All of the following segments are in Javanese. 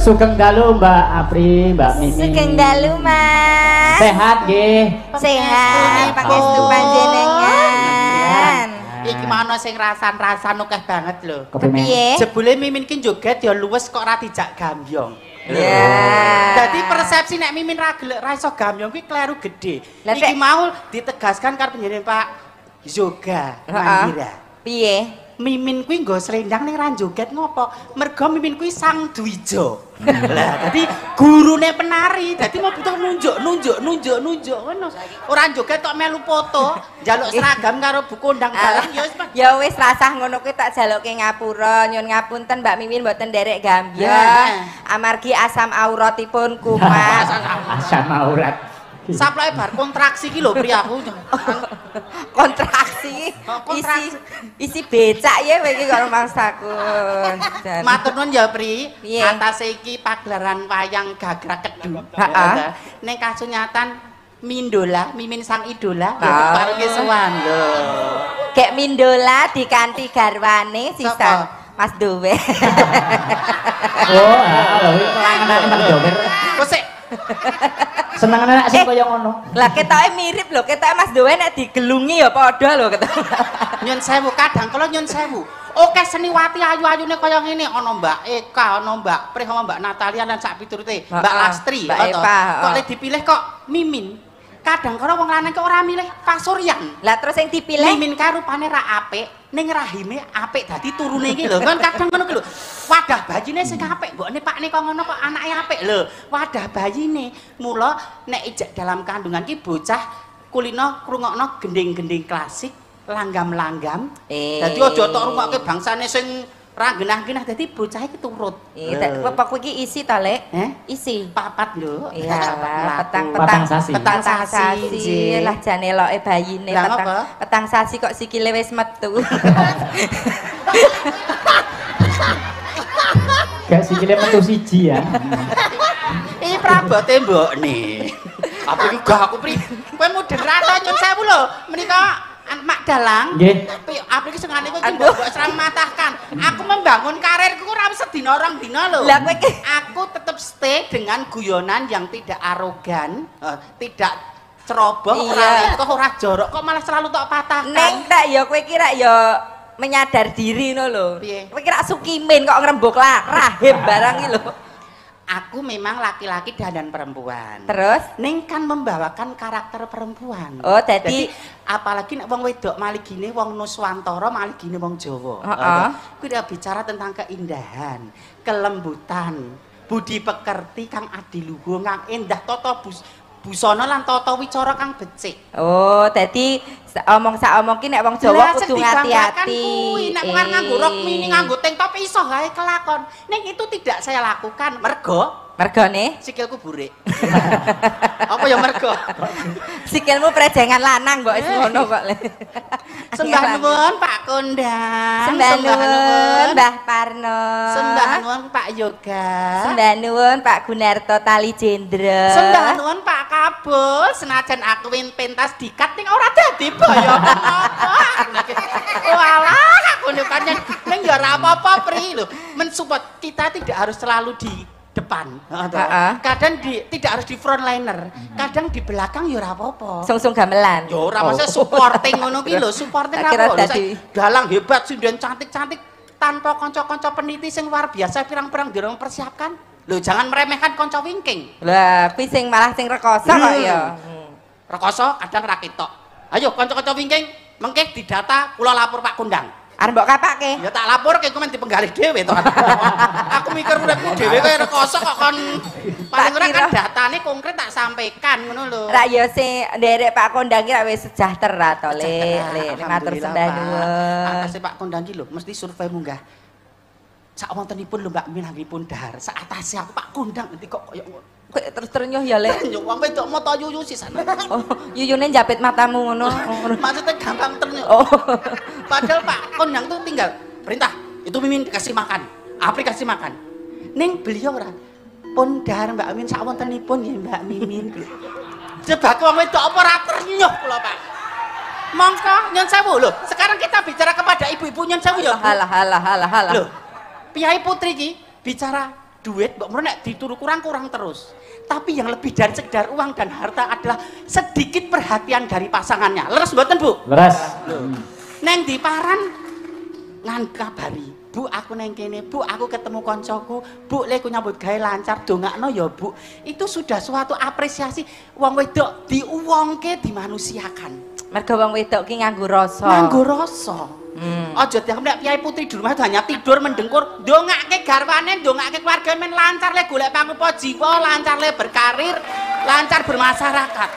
Sugeng dalu Mbak Apri, Mbak Mimi. Sugeng dalu Mas. Sehat nggih. Sehat, pangestu panjenengan. Iki mana sing rasan-rasan akeh banget lho. Kepiye? Jebule Mimin ki joget ya luwes kok ora dijak gambyong. Ya. Dadi persepsi nek Mimin ra gelek ra iso gambyong kuwi kleru gedhe. Iki mau ditegaskan karo penjenengan Pak Yoga Mandira. Piye? Mimin kuwi nggo slendang ning ra joget ngopo? Mergo Mimin kuwi sang Dwija. Lah dadi gurune penari, dadi mau butuh nunjuk ngono. Ora joget tok melu foto, njaluk seragam karo buku undang bareng ya wis. Ya wis rasah ngono kuwi tak jaluke ngapura, nyun ngapunten Mbak Mimin mboten nderek gambyong. Amargi asam auratipun kumat. Asam aurat. Saploke bar kontraksi ki lho Pri aku. Kontraksi. Isi becak ya kowe iki karo mangsaku. Matur nuwun ya Pri. Piye? Atase iki pagelaran wayang Gagrag Kedu. Heeh. Ning kasunyatan Mindola, Mimin sang idola ya paringe sowan lho. Gek Mindola dikanthi garwane sisa Mas Dowe. Oh, lho iki kelangenane Mas Dower. Kok sik Seneng anak sing kaya ngono. Lah ketoke mirip lho, ketoke Mas Dowe nek digelungi ya padha lho ketok. nyun sewu kadang kala nyun sewu. Oke seniwati ayu-ayune kaya ngene ana Mbak Eka, ana Mbak Prih, ana Mbak Natalia lan sak piturute, Mbak Lastri, Mbak Epa. kok le dipilih kok Mimin. Kadang kala wong lanang kok ora milih Pak Suryan. Lah terus yang dipilih Mimin ka rupane ra apik, ning rahime apik dadi turune iki lho. Kan kadang ngono ki lho. Wadah bayine sing apik, mbokne pakne kok ngono kok anake apik lho. Wadah bayine. Mula nek ijek dalam kandungan ki bocah kulino krungokno gending-gending klasik, langgam-langgam. Dadi aja tok rungokke bangsane sing ra genah-genah dadi bocah iki turut. Bapak kowe iki isi ta, Lek? Isi. Papat lho. Iya, Petang sasi. petang sasi. Lah jane eloke bayine petang sasi kok sikile wis metu. Gak sikile metu siji ya. Iki prabote mbokne. Apa iki gak aku Pri? Kowe moderat to nyun sewu lho. Menika Mak Dalang. Nggih. Apa iki sengane kowe iki mbok serang matahkan. Aku membangun karirku ora sedina orang dina lho. Lah kowe iki aku tetap stay dengan guyonan yang tidak arogan, tidak ceroboh, ora kok ora jorok, kok malah selalu tok patahkan. Neng tak ya kowe iki rak ya menyadar diri no lho. Piye? Kowe iki rak sukimin kok ngrembug rahim barang iki lho. Aku memang laki-laki dan perempuan. Terus Ning kan membawakan karakter perempuan. oh dadi apalagi nek wong wedok maligine wong Nuswantara maligine wong Jawa. Kuwi udah bicara tentang keindahan, kelembutan, budi pekerti kang adiluhur, kang endah tata busana lan tata wicara kang becik. oh dadi omong ki nek wong Jawa kudu ngati-ati. Nek wong nganggo rok mini nganggo tank top iso gawe kelakon. Ning itu tidak saya lakukan Mergone sikilku burik. Apa ya mergo? sikilmu prejengan lanang kok wis ngono kok Le. Sembah nuwun Pak Kondang. Sembah nuwun Mbah Parno. Sembah nuwun Pak Yoga. Sembah nuwun Pak Gunarto Tali Jendra. Sembah nuwun Pak Kabul. Senajan aku pentas dikat ning ora dadi boyo apa. Walah aku nek ning ya ora apa-apa Pri lho. Mensupport kita tidak harus selalu di depan. Kadang tidak harus di frontliner. Kadang di belakang ya ora apa-apa. Sung-sung gamelan. Ya ora maksudnya supporting ngono ki lho, supporting apa lho. Dalang hebat sinden cantik-cantik tanpa kanca-kanca peniti sing luar biasa pirang-pirang dirong persiapkan. Lho jangan meremehkan kanca wingking. Lah kuwi sing malah sing rekoso kok ya. Rekoso kadang ra ketok. Ayo kanca-kanca wingking mengke didata kula lapor Pak Kondang. Arep mbok kapake. Ya tak laporke komen dipenggalih dhewe to. Aku mikir uripku dhewe kaya rekoso kok kon paling ora kan datane konkret tak sampaikan ngono lho. Rak ya sing nderek Pak Kondang ki rak wis sejahtera to, Le. Matur sembah nuwun. Atase Pak Kondang ki lho mesti survei munggah. Sak wontenipun lho Mbak Min anggipun dahar. Sak atase aku Pak Kondang nanti kok koyo ngono. Terus terenyuh ya, Le. Yo wong wedok moto yuyu sisan. Oh, yuyune njapit matamu ngono. Maksudnya gampang ternyuh. Oh. Padahal Pak Kondang tuh tinggal perintah, itu Mimin dikasih makan, aplikasi makan. Ning beliau ora pun dahar Mbak Min sak wontenipun ya Mbak Mimin. Jebak wong wedok apa ora ternyuh kula Pak. Mongko nyun sewu lho. Sekarang kita bicara kepada ibu-ibu nyun sewu ya. Halah. Loh, Piyai Putri ki bicara duit mbok nek dituru kurang-kurang terus. Tapi yang lebih dari sekedar uang dan harta adalah sedikit perhatian dari pasangannya. Leres mboten, Bu? Leres. Neng diparan ngan kabari. Bu, aku neng kene. Bu, aku ketemu koncoku. Bu, leku nyambut gawe lancar. Dongakno ya, Bu. Itu sudah suatu apresiasi. Wong wedok diuwongke, dimanusiakan. Mergo wong wedok ki nganggo rasa. Nganggo rasa. Aja dianggap nek piyai putri di rumah itu hanya tidur mendengkur, ndongake garwane, ndongake keluarga men lancar le golek pangrupa jiwa, lancar le berkarir, lancar bermasyarakat.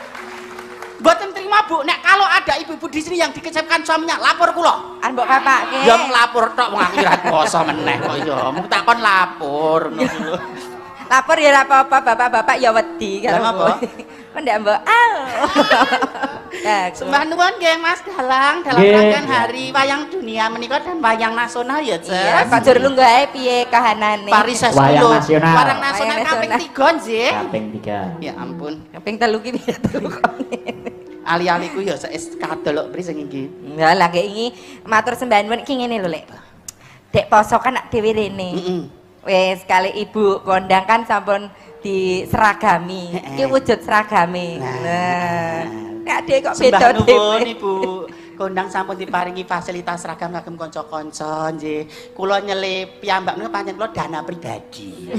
Mboten terima Bu, nek kalau ada ibu-ibu di sini yang dikecewakan suaminya, lapor kula. An mbok kapake. Ya nglapor tok wong aku ora kuasa meneh kok ya. Mung takon lapor ngono. Lapor ya ora apa-apa, bapak-bapak ya wedi Lah ngapa? Kok ndak mbok Sembah nuwun nggih Mas Dalang dalam rangkaian hari wayang dunia menika dan wayang nasional ya, Ces. Iya, Pak Jur lungguh ae piye kahanane? Parises Wayang lho. nasional. Wayang nasional Wayang kaping nasional. 3 nggih. Kaping 3. Ya ampun. Kaping 3 ki piye telu kok. Ali-aliku ya saes kadol pri sing iki. Ya lah nggih iki matur sembah nuwun iki ngene lho, Lek. Dek poso kan nak dhewe rene. Wis kali ibu kondang kan sampun diseragami. Iki wujud seragame. Nah. Nek dhek kok beda Sembah nuwun dhewe. Ibu. Kondang sampun diparingi fasilitas seragam kagem kanca-kanca nggih. Kula nyelip piyambak menika pancen kula dana pribadi.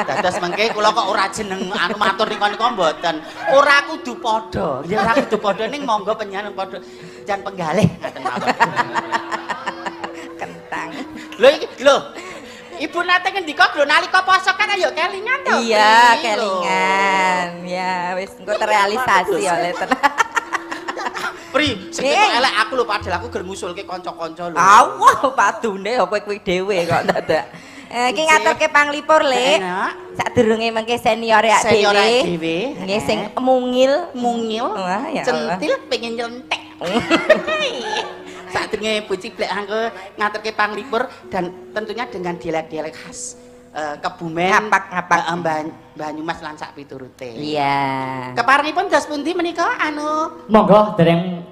Dados mengke kula kok ora jeneng anu matur nika mboten. Ora kudu padha. Ya ora kudu padha ning monggo penyanyi padha jan penggalih ngaten mawon. Kentang. Lho iki lho. Ibu nate ngendika lho nalika poso kan ayo kelingan to. Iya, kelingan. Ya, wis engko terrealisasi oleh tenan. Pri, sing elek aku lho padahal aku ger ngusulke kanca-kanca lho. Awah, padune kowe kuwi dhewe kok dadak. Iki ngaturke panglipur, Lek. Sadurunge mengke seniore ak dhewe. Nggih sing mungil. Wah, ya Allah. Centil pengen nyelentek. Sadurunge Bu Ciblek angke ngaturke panglipur dan tentunya dengan dialek-dialek khas Kebumen, ngapak. Banyumas lan sak piturute. Iya. Keparingipun das pundi menika anu? Monggo dereng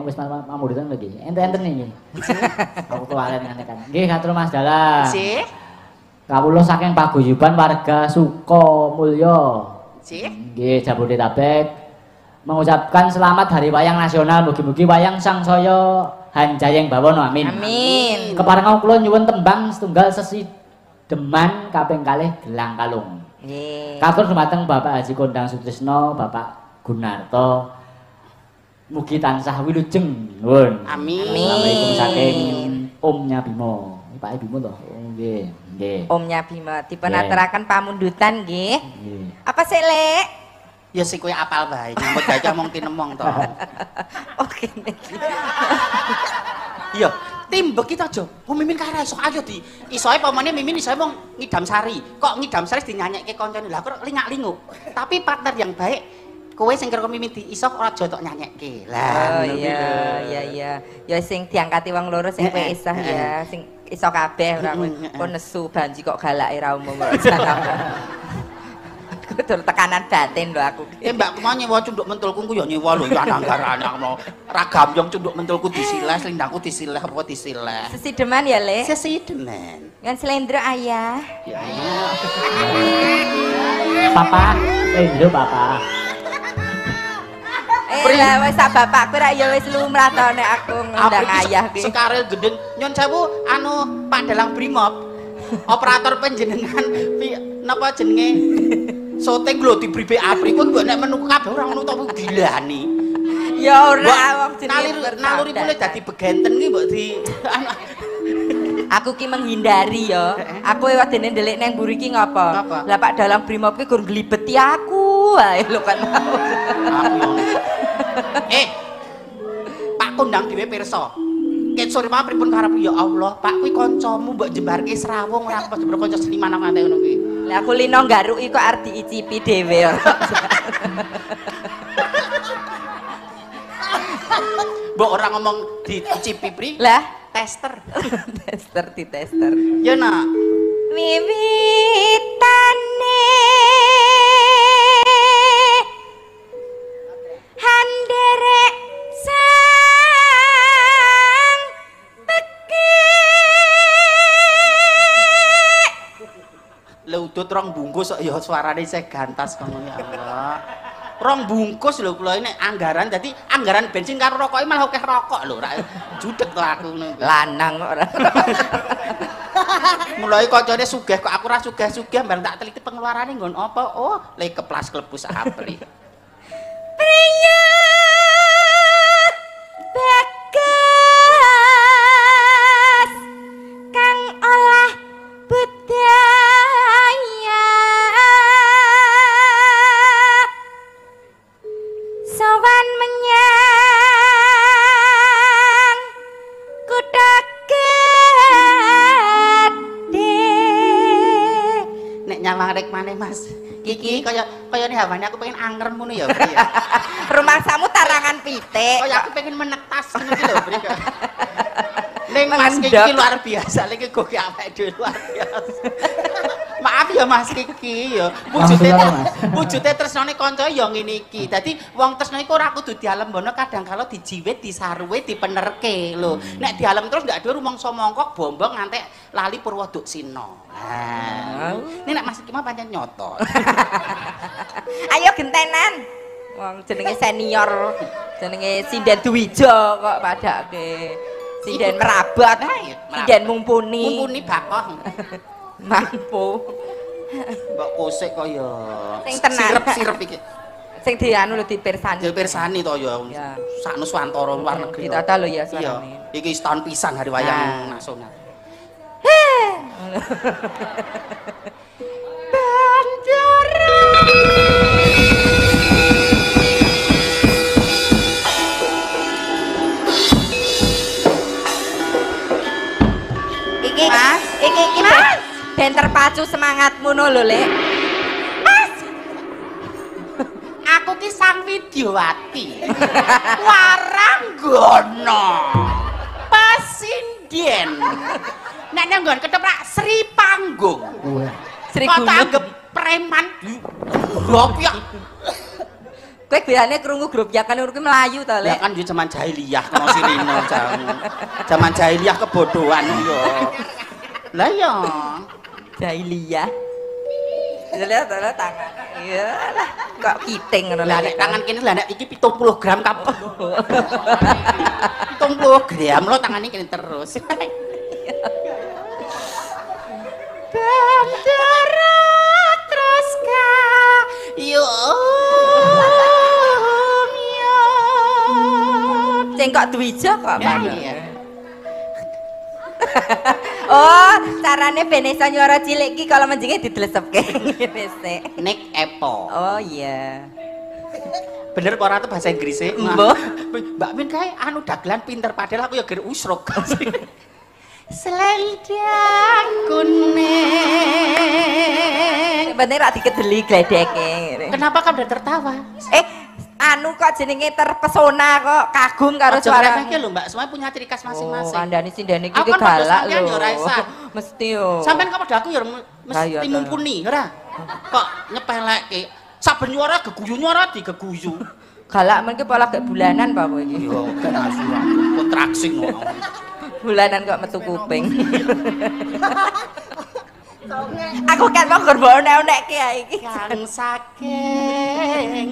wis mamudutan lagi. Enten-enten iki. Aku kelalen ngene kan. Nggih katur Mas Dalang. Sih. Kawula saking paguyuban warga Sukamulya. Sih. Nggih Jabodetabek mengucapkan selamat Hari Wayang Nasional. Mugi-mugi wayang sangsaya hanjayeng bawana amin. Amin. Keparengan kula nyuwun tembang setunggal sesi Deman kaping kalih Gelang Kalung. Nggih. Katur dumateng Bapak Haji Kondang Sutrisno, Bapak Gunarto. Mugi tansah wilujeng nuwun. Amin. Assalamualaikum saking Omnya Bimo. Pak Bimo to. Oh nggih, nggih. Omnya Bima dipun aturaken pamundutan nggih. Nggih. Apa sih, Lek? Ya sing kowe apal bae, nyambut gawe mong tinemong to. Oke. Iya, timbek kita aja. Oh mimin kare iso ayo di. Isoe pamane mimin isoe mong ngidam sari. Kok ngidam sari dinyanyekke kancane. Lah kok lingak-linguk. Tapi partner yang baik kowe sing kira mimin di iso ora aja tok nyanyekke. Lah iya. Ya sing diangkati wong loro sing kowe isah ya, sing iso kabeh ora kowe nesu banji kok galake ra umum. Betul tekanan batin lho aku. Mbak mau nyewa cunduk mentulku ku ya nyewa lho ya anggarane aku. Ragam yang cunduk mentulku disiles, lindangku disiles apa disiles. Sesideman ya, Le? Sesideman. Ngan slendro ayah. Ya. Papa, lho Papa. Lah wis sak bapakku ra ya wis lumrah to nek aku ngundang ayah ki. Sekarel gendeng nyon sewu anu Pak Dalang Brimob. Operator panjenengan napa jenenge? Syuting lho diberi BA pripun mbok nek menu kabeh ora ngono to gilani. Ya ora wong jenenge naluri mulai dadi begenten ki mbok di Aku ki menghindari ya. Aku wedene ndelik nang mburi ki ngapa? Lah Pak Dalang Brimob ki gur nglibeti aku wae lho kan. Pak Kondang dhewe pirsa. Ket sore mawon pripun karep ya Allah, Pak kuwi kancamu mbok jembarke Srawung ora apa jembar kanca seniman nang ngono kuwi. Lah aku lino nggaruki kok arep diicipi dhewe. Mbok ora ngomong dicipi pri? Lah, tester. Tester. Ya nak. Wiwitane handerek sang Lha udut rong bungkus kok ya suarane isih gantas ngono ya Allah. Rong bungkus lho kula ini anggaran dadi anggaran bensin karo rokoke malah akeh rokok lho ra judeg to aku ngono. Lanang kok ora. Mulai kancane sugih kok aku ora sugih-sugih bareng tak teliti pengeluarane nggon apa? Oh, le keplas klepus apri. Priya bagas kang olah budaya sowan menyang kutha gedhe. Nek nyawang rek maneh Mas. Kiki kaya ini hawane aku pengen angrem ngono ya. Rumahsamu tarangan pitik. Kaya aku pengen menetas ngono iki lho, Bri. Ning Mas Kiki luar biasa, lagi goge awake dhewe luar biasa. Maaf ya Mas Kiki ya. Wujude tresnane kanca ya ngene iki. Dadi wong tresno iku ora kudu dialembono, kadang kala dijiwit, disaruwe, dipenerke lho. Nek dialem terus ndak ada rumangsa mongkok bombong ngantek lali Purwoduk Sina. Nah. Ini nek Mas Kiki mah pancen nyoto. Ayo gentenan. Wong jenenge senior, jenenge Sinden Dwija kok padake. Sinden merabat, sinden mumpuni. Mumpuni bakoh. Mampu. Mbak kosek kok ya. Sing tenan. Sirep-sirep iki. Sing dianu lho dipirsani. Dipirsani to ya. Sak Nuswantara luar negeri. Ditata lho ya suarane. Iya. Iki setahun pisan hari wayang nasional. Bandara. Iki Mas, iki ben terpacu semangatmu no lho, Lek. Mas. Aku ki sang Widyawati. Waranggana. Pasinden. Nek nang nggon keteprak Sri Panggung. Sri Kok tak Gunung. anggap preman di Gropyak. Kowe biasane krungu grup ya kan urip melayu to, Ya Lek. kan yo zaman jahiliyah kena sirine zaman jahiliyah kebodohan yo. Lah ya. Jahiliyah. Lihat tangan. Iya lah, kok kiting ngono Lah nek tangan kene lah nek iki 70 gram kabeh. 70 gram lo tangan ini kene terus. Bandara terus ka yo. Sing kok Dwija kok Ya, mana? iya. Oh, carane ben iso nyuara cilik ki kalau menjinge didelesepke ngene sik. Nick Apple. Oh iya. Bener kok ora tuh bahasa Inggrisnya? Mbok. Mbak Min kae anu dagelan pinter padahal aku ya ger usruk. Selendang kuning. Bener ra dikedeli gledeke. Kenapa kamu udah tertawa? Anu kok jenenge terpesona kok kagum karo suara suarane. lho Mbak, semua punya ciri khas masing-masing. Oh, kandhane sindene iki Aku kan galak padha sampean lho. ya ora isah. Mesti yo. Sampeyan kok padha aku ya Ayo, mesti to. mumpuni, ora? Kok nyepelekke. Saben nyuara geguyu nyuara digeguyu. Galak men ki pola gak bulanan Pak kowe iki. Yo, kan asu kontraksi ngono. Bulanan kok metu kuping. Aku kan mau korban nek-nekke ae iki. Kang saking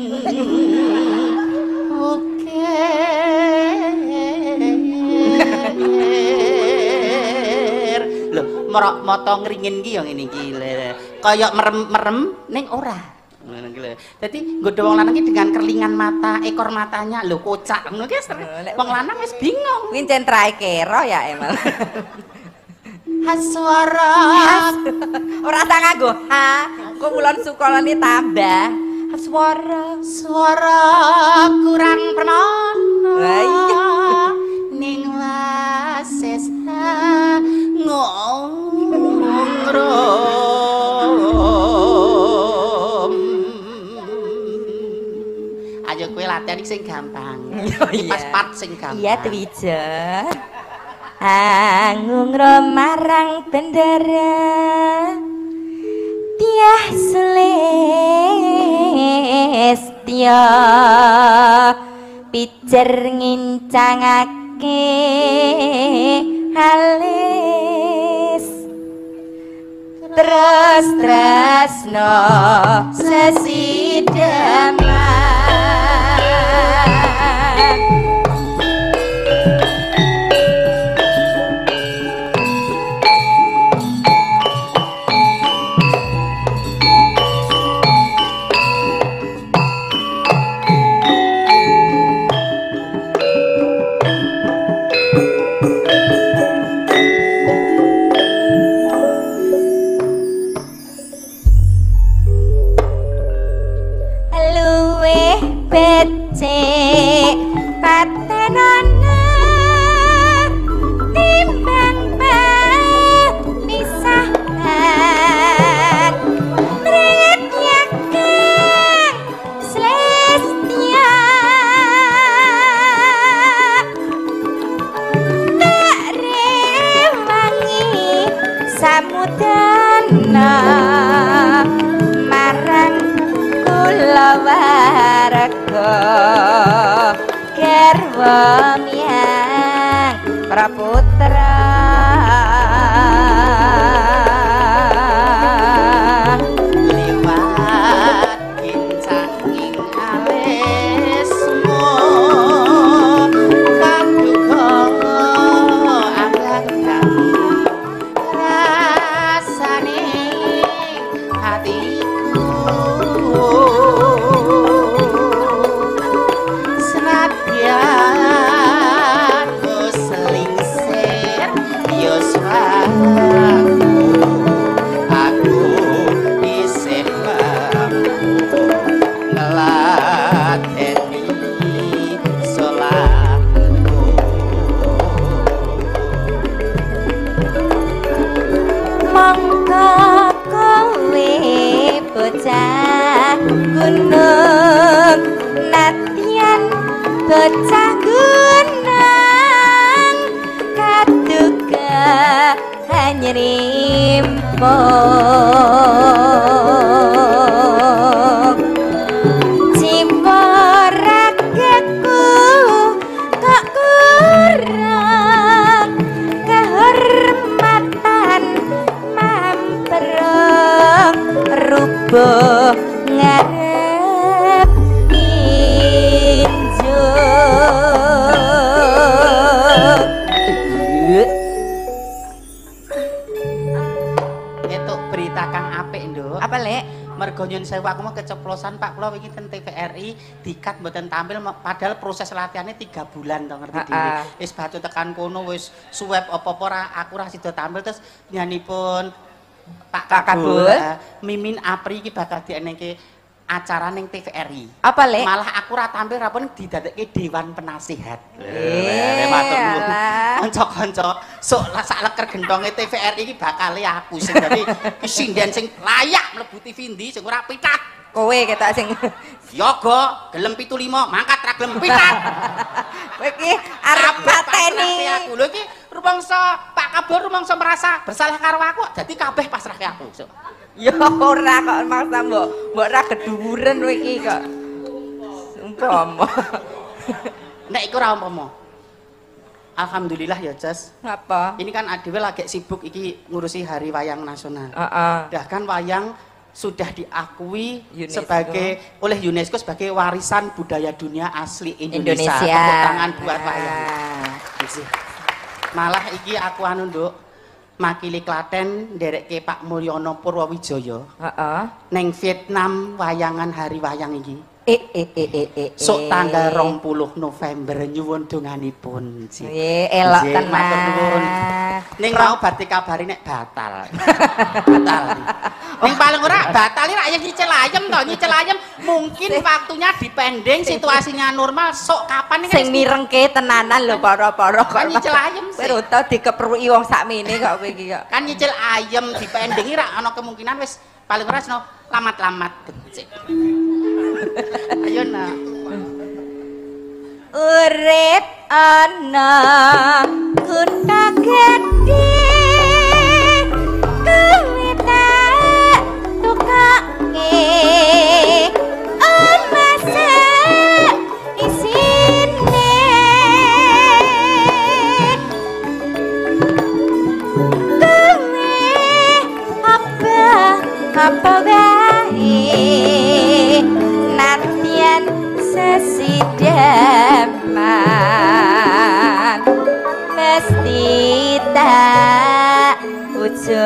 ukir. Lho, merok moto ngringin ki yo ngene iki lho. Kaya merem-merem ning ora. Ngono iki lho. Dadi nggodho wong lanang ki dengan kerlingan mata, ekor matanya lho kocak ngono ki wong lanang wis bingung. Kuwi centrae kero ya emang. Haswara Ora tak nganggo ha. Kok ulon sukolane tambah. Suara. suara kurang permono. Lah iya. Ning wasesa ngongrom. Ayo kowe latihan iki sing gampang. Iya. Pas part sing gampang. Iya Dwija. Angung romarang bendera Tiah Sulistya pijer ngincangake alis terus tulus tresno sesideman becik patenana timbang pisahan mrit yakang slestia tak rewangi samudana marang kula warga garwa miyang praputra liwat kincanging alismu kaduga anggang rasane hatiku senadyan selingsir yuswaku aku isih mampu ngeladeni sholatku mongko kowe bocah gunung natian bocah gunung kaduga hanyrimpung ciporagaku kok kurang kehormatan mamperong rubuh ngarep Etuk berita kang apik nduk. apa lek Mergo nyun sewu aku mau keceplosan Pak kula wingi ten TVRI dikat mboten tampil padahal proses latihannya 3 bulan to ngerti dhewe. Wis batu tekan kono wis suweb apa-apa ora aku ora sida tampil terus nyanipun Pak Kabul Mimin Apri iki bakal dienengke acara ning TVRI. apa lek Malah aku ora tampil ra pun didadekke dewan penasihat. matur nuwun. Kanca-kanca sok sak leker gendonge TVRI iki bakale aku sing dadi sinden sing layak mlebu TV ndi sing ora pitat. Kowe ketok sing Yoga gelem 75 mangkat ra gelem pitat. kowe iki arep pateni. Aku lho iki rumangsa Pak Kabul rumangsa merasa bersalah karo aku dadi kabeh pasrahke aku. Sok. Ya ora kok maksa mbok ra gedhuwuren kowe iki kok. Umpama. Nek iku ora umpama. Alhamdulillah ya, Jas. Apa? Ini kan adewe lagi sibuk iki ngurusi Hari Wayang Nasional. Heeh. Bahkan wayang sudah diakui UNESCO. oleh UNESCO sebagai warisan budaya dunia asli Indonesia. Indonesia. Tepuk tangan buat wayang. Malah iki aku anu nduk makili Klaten nderekke Pak Mulyono Purwowijaya. Heeh. Neng Vietnam wayangan Hari Wayang iki. Sok Sok tanggal 20 November nyuwun donganipun. Elok Nggih, matur nuwun. tenan. Ning mau bar dikabari nek batal. Batal. Ning paling ora batal ra ya nyicil ayem to, nyicil ayem mungkin waktunya dipending situasinya normal sok kapan iki Sing mirengke tenanan lho para-para kok kan nyicil ayem sih. kowe uta dikepruki wong sakmene kok kowe iki kok. Kan nyicil ayem dipendingi ra ana kemungkinan wis paling ora seno lamat-lamat becik. Ayo nak. Urip ana kutha gedhe kuwi tak tukake omase isine kuwi apa mesti tak wujud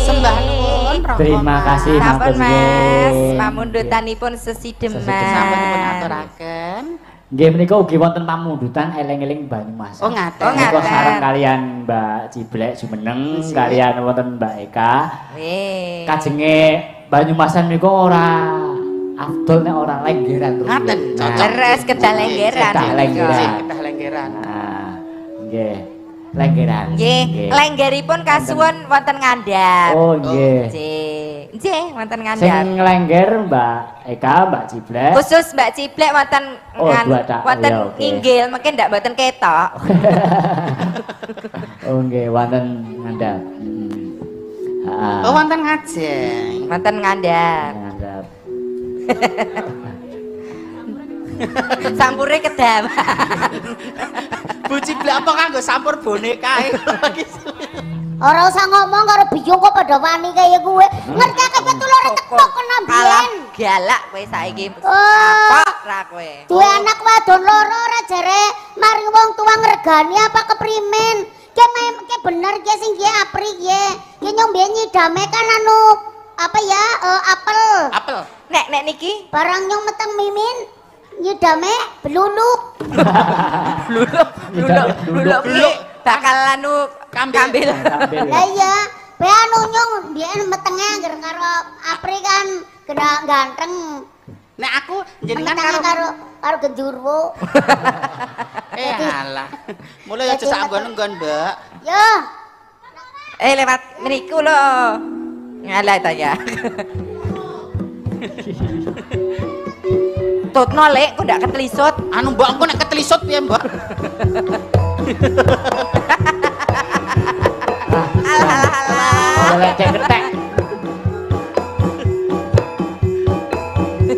Sembah nuwun Rama. Terima kasih Sampun matur Mas, nggih. pamundutanipun sesideman. Sampun dipun aturaken. Nggih menika ugi wonten pamundutan eling-eling Banyumas. Oh ngaten. Oh, ngaten. Menika sareng kalian Mbak Ciblek Jumeneng, kalian wonten Mbak Eka. Weh. Kajenge Banyumasan menika ora afdol nek ora lenggeran terus. Ngaten, cocok. Terus kedah lenggeran. Kedah lenggeran. Sih, kedah lenggeran. Nah, nggih. Lenggeran. Nggih, lenggeripun kasuwun wonten ngandhap. Oh nggih. Nggih. Nggih, wonten Sing ngandhap. lengger Mbak Eka, Mbak Ciblek. Khusus Mbak Ciblek wonten Oh, dua tak. wonten Oh, iya, oke. inggil, mungkin ndak mboten ketok. Oh nggih, wonten ngandhap. Heeh. Oh wonten ngajeng. Wonten ngandhap. Ngandhap. Sampure kedam. Bu Ciblek apa kanggo sampur boneka e? Ora usah ngomong karo biyung kok padha wani kaya kuwe. Ngerti kabeh tulure ketok kena Alah, biyen. galak kowe saiki. Oh. Apa ra kowe? Duwe anak wadon loro ora jare mari wong tua ngregani apa keprimen. Ki bener ki sing ki apri ki. Ki nyombe nyidame kan anu apa ya apel. Apel. Nek niki Barang nyong meteng mimin nyidame beluluk. Luluk ki bakal anu kambil. Lah iya, be anu nyong biyen metenge anggere karo apri kan kena ganteng. Nek aku jenengan Metenge karo karo gendurwo. alah. Mulai aja sak nggon-nggon, Mbak. Yo, Lewat mriku lho. Ngalah ta ya. Tutno lek kok ndak ketelisut. Anu Mbak engko nek ketelisut piye, Mbak? Alah. Oleh ketek.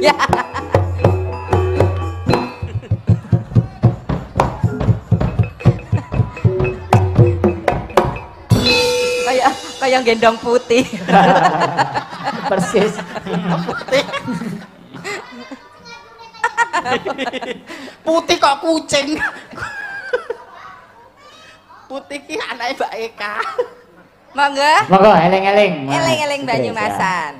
Ya. Kayak gendong putih. Persis. Putih kok kucing. Putih ki anake Mbak Eka. Monggo. Monggo eling-eling. Mas. Eling-eling Oke, Banyumasan.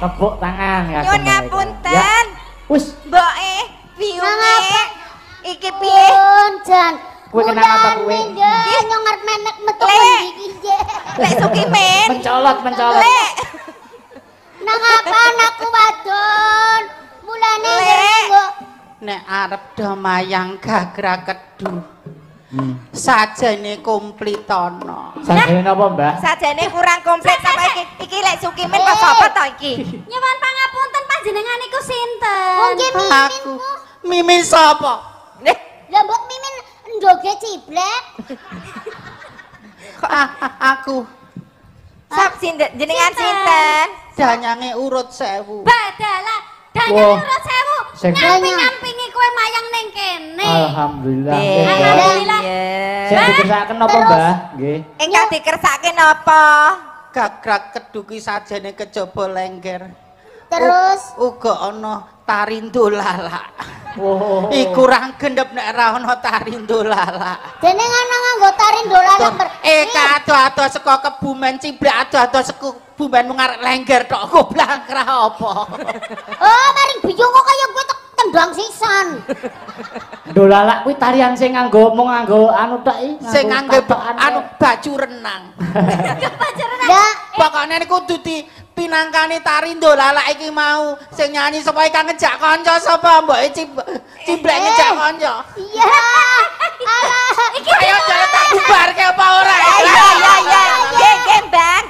tepuk tangan ya. Nyuwun ngapunten. Wis, Mboke, piye? Iki piye? Pun jan. Kowe kenang apa kowe? Nyong arep menek metu Lek. iki nje. Lek Sukimin. Mencolot. Lek. Nang apa anakku wadon? Mulane Lek. kok Nek arep do mayang gagra kedu. Sajane komplit ana. Sajane napa, Mbah? Sajane kurang komplit sampe iki. Iki lek Sukimin kok sapa to iki? Nyuwun pangapunten panjenengan iku sinten? mungkin mimin Aku Mimin sapa? Nih, lah mbok mimin ndoge ciblek. Aku sop jenengan sinten? danyange urut 1000. Badalah Wah. danyane urut 1000. Sing- Nyamping-nyampingi kowe mayang ning kene. Alhamdulillah. Nggih. Nggih, Mbah. Alhamdulillah. Sing dikersakaken napa, Mbah? Nggih. Ingkang dikersake napa? Gagra kedu ki sajane kejaba lengger. Terus Uga ana tari ndolala. Oh. Iku kurang gendep nek ora ana tari ndolala. dene ana nganggo tari dolanan ber. Ado-ado saka Kebumen ciblek ado-ado saka Kebumen mung arek lengger tok goblak ra apa. Oh, maring bingung kok kaya kowe tendang sisan. Dolalak kuwi tarian sing nganggo mung nganggo anu tok iki. Sing nganggo katokan anu tok. baju renang. Lah, Pokoknya ini kudu pinangkani tari ndolala iki mau. Sing nyanyi sapa kang ngejak kanca sapa mboke ciblek ngejak kanca. iya. Alah, iki Ayo jalan tak bubarke apa ora? Ya. Gembang.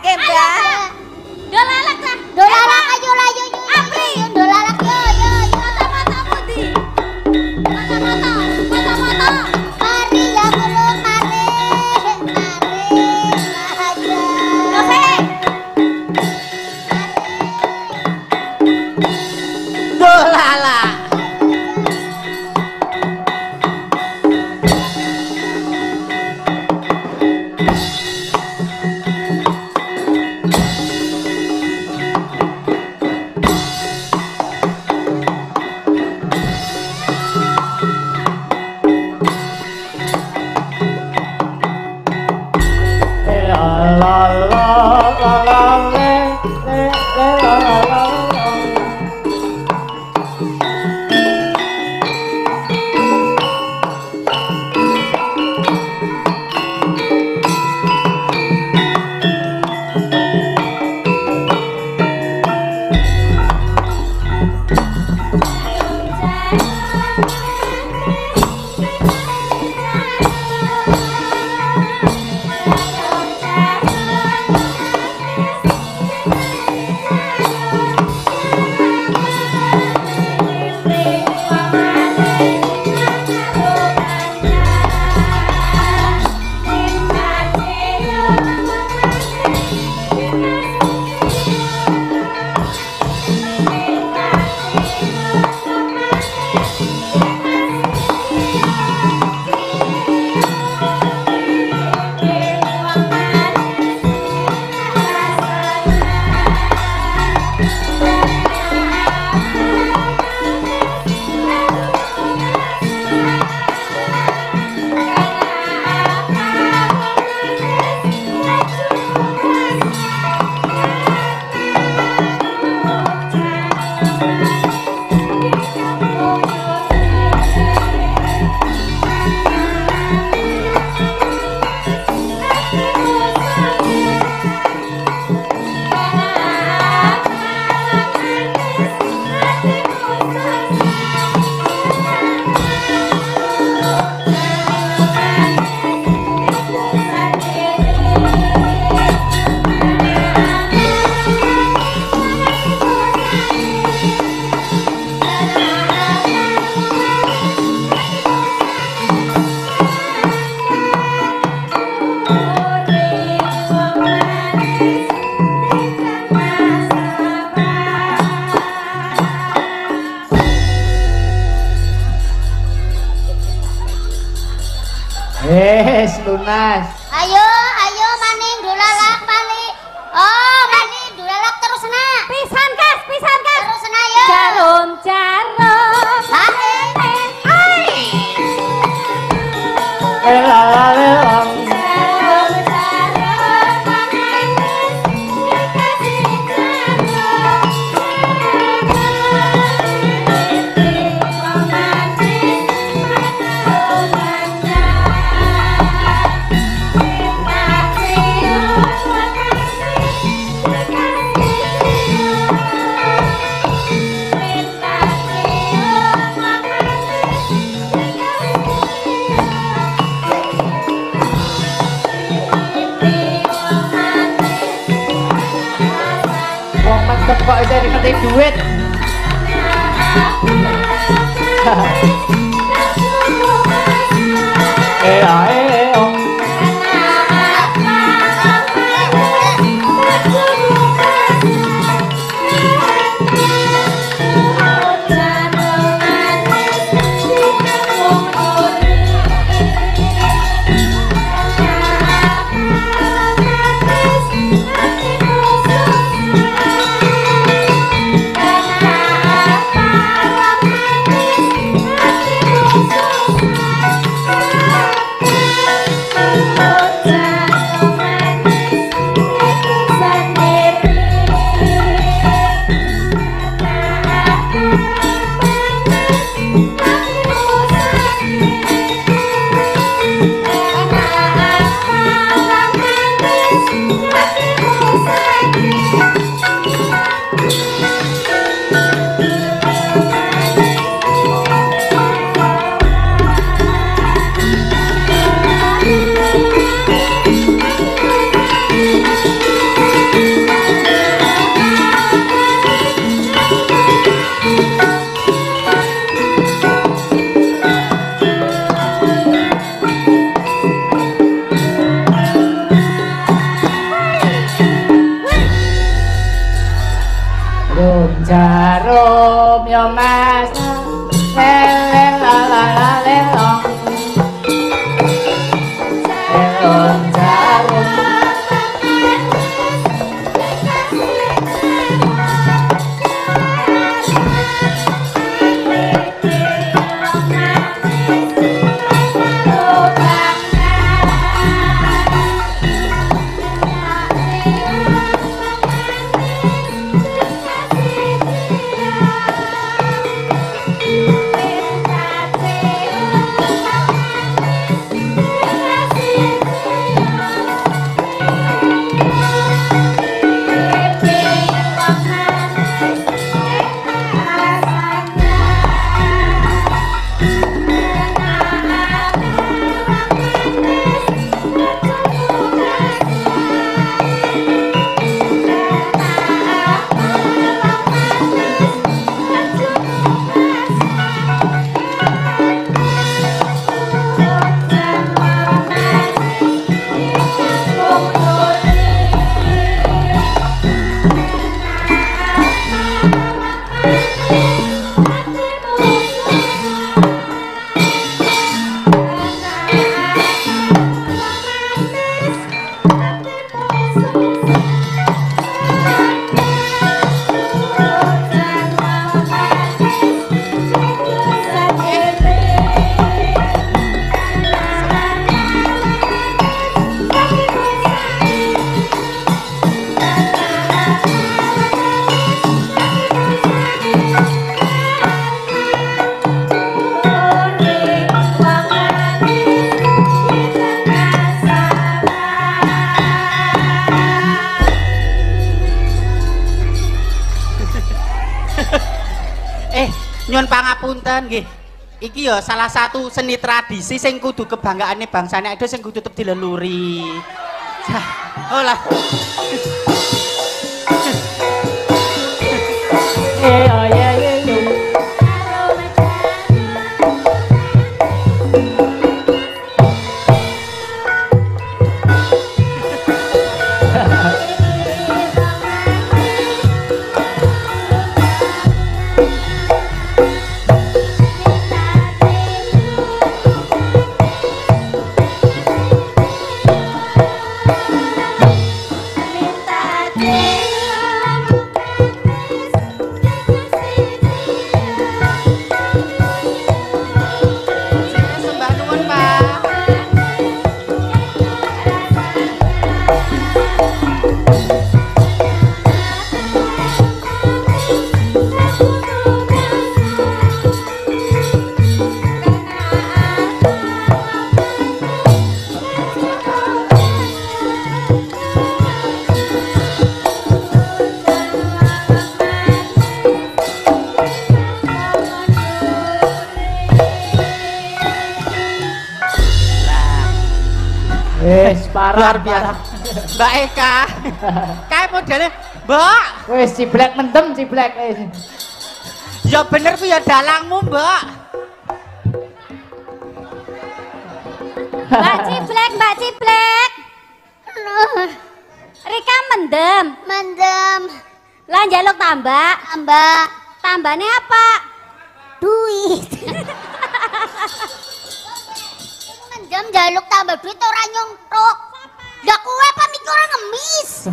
Dolalak ta. dolanan ayo layu yo. Apri dolanan yo. Mata-mata putih. Mata-mata. Mari ya kulo mari. Aja. Ndolala. lunas. Ayo maning dolalak balik. Oh, maning dolalak terus na. Pisan Kas. Terus na yo. Jarum. kok isih ngerti duit. Jarum yo mas leleng la la la lelong lelong jarum Nyuwun pangapunten nggih. Iki ya salah satu seni tradisi sing kudu kebanggaane bangsane Edo sing kudu tetep dileluri. Oh lah. Oh yeah yeah. Luar biasa. Mbak Eka. Kae modele Mbak. Wis ciblek mendem ciblek wis. Ya bener ku ya dalangmu, Mbak. Mbak Ciblek. Rika mendem. Mendem. Lah njaluk tambah. Tambahnya apa? Duit. Mendem jaluk tambah duit ora nyongkrok. Lah kowe apa mikir ora ngemis?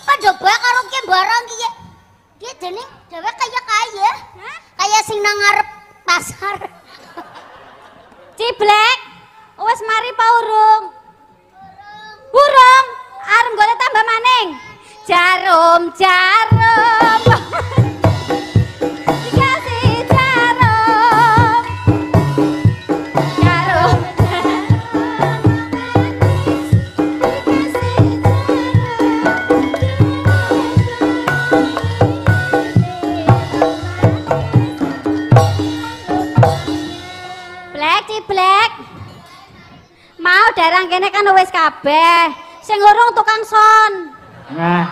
Padha bae karo ki barang ki. Ki jeneng dhewe kaya. Kaya sing nang ngarep pasar. Ciblek. Wes mari pa urung? Urung. Arep golek tambah maning. Jarum. Dikasih jarum. Ciblek. Mau darang kene kan wis kabeh. Sing urung tukang son. Nah.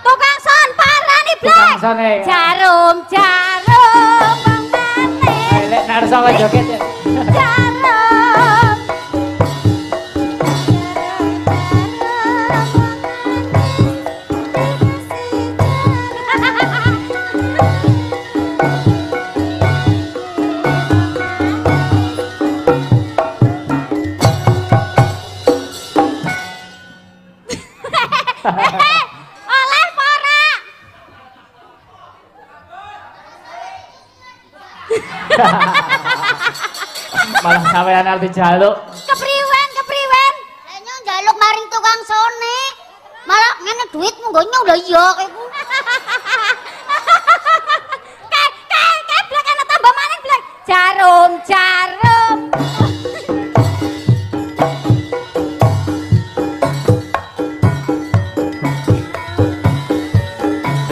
Tukang son parani Blek. Tukang son Jarum mangane. Lek narsa kok joget ya. Jarum. Oleh pora. Malah sampean arep dijaluk. Kepriwen. Kayaknya njaluk maring tukang sone. Malah ngene duitmu nggo nyong lho iya kowe. Kayak Blek ana tambah maning Blek. Jarum.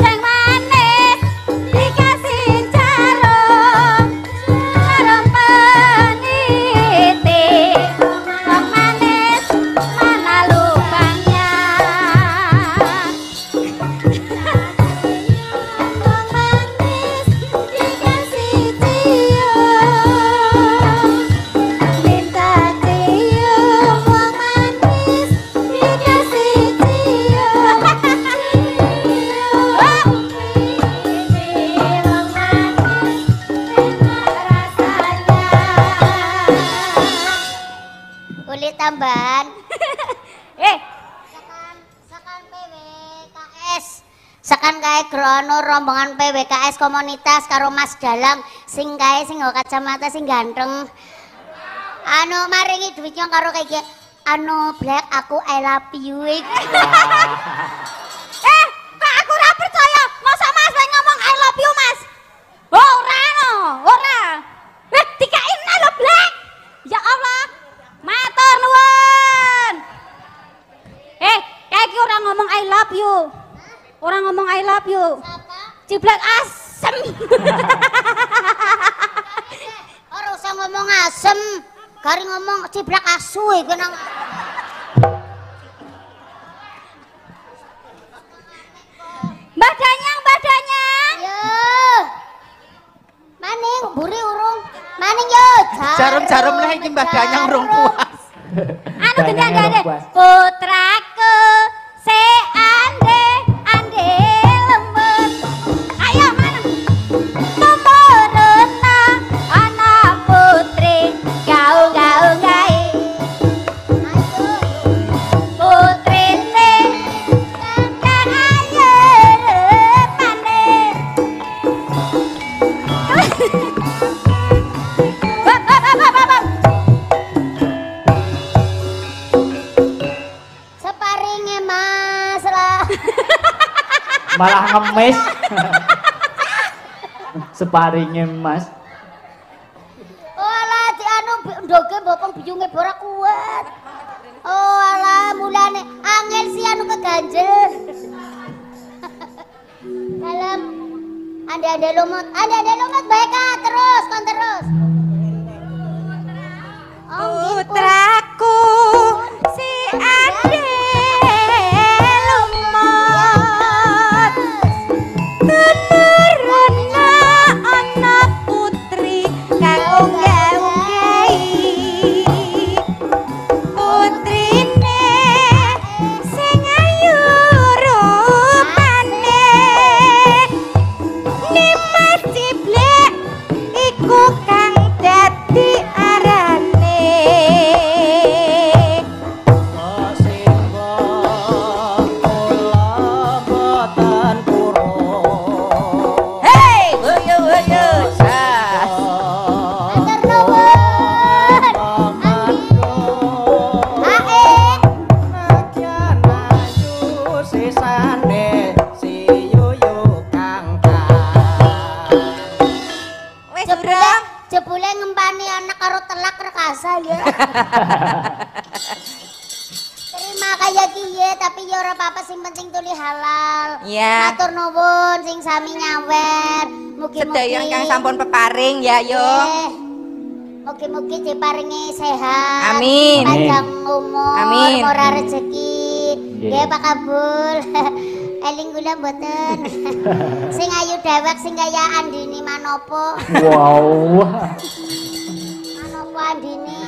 Sing manis dikasih jarum. Jarum peniti. Wong manis mana lubangnya. Wong manis dikasih cium. Minta cium. Wong manis dikasih cium. Wong manis enak rasanya. Kulit tambahan. Sakan PWKS. Sakan kae grono rombongan PWKS komunitas karo Mas Dalang sing kae sing nggo kacamata sing ganteng. Anu maringi duitnya karo kayak gini. Anu Black aku I love you. Kok aku ora percaya. Masa Mas Blek ngomong I love you, Mas? Ora. Dikain lho Blek. Ya Allah. Matur nuwun. Kayak iki ora ngomong I love you. Ora ngomong I love you. Ciblek asem. Ora usah ngomong asem. Kari ngomong ciblak asu iku nang. Mbak Danyang. Yo. Maning mburi urung. Maning yo. Jarum-jarum lah iki Mbah Danyang urung puas. Anu gendang-gendang. Putraku se ande lembut. Ayo mana? Tumuruna anak putri gaung-gaung gae. Putrine kang ayu manis. Separinge Mas lah. Malah ngemis. Separinge Mas. Oh alah di anu ndoge bopong biyunge ora kuat. Oh alah mulane angel si anu keganjel. Dalam ande lumut baik terus kon terus. Putraku si ade lumut. puasa ya. Terima kaya kiye tapi ya ora apa-apa sing penting tuli halal. Iya. Matur nuwun sing sami nyawer. Mugi-mugi Sedaya ingkang sampun peparing ya yo. Mugi-mugi diparingi sehat. Amin. Panjang umur, Amin. murah rezeki. Nggih. Nggih Pak Kabul. Eling kula mboten. Sing ayu dewek sing kaya Andini Manopo. Wow. Manopo Andini.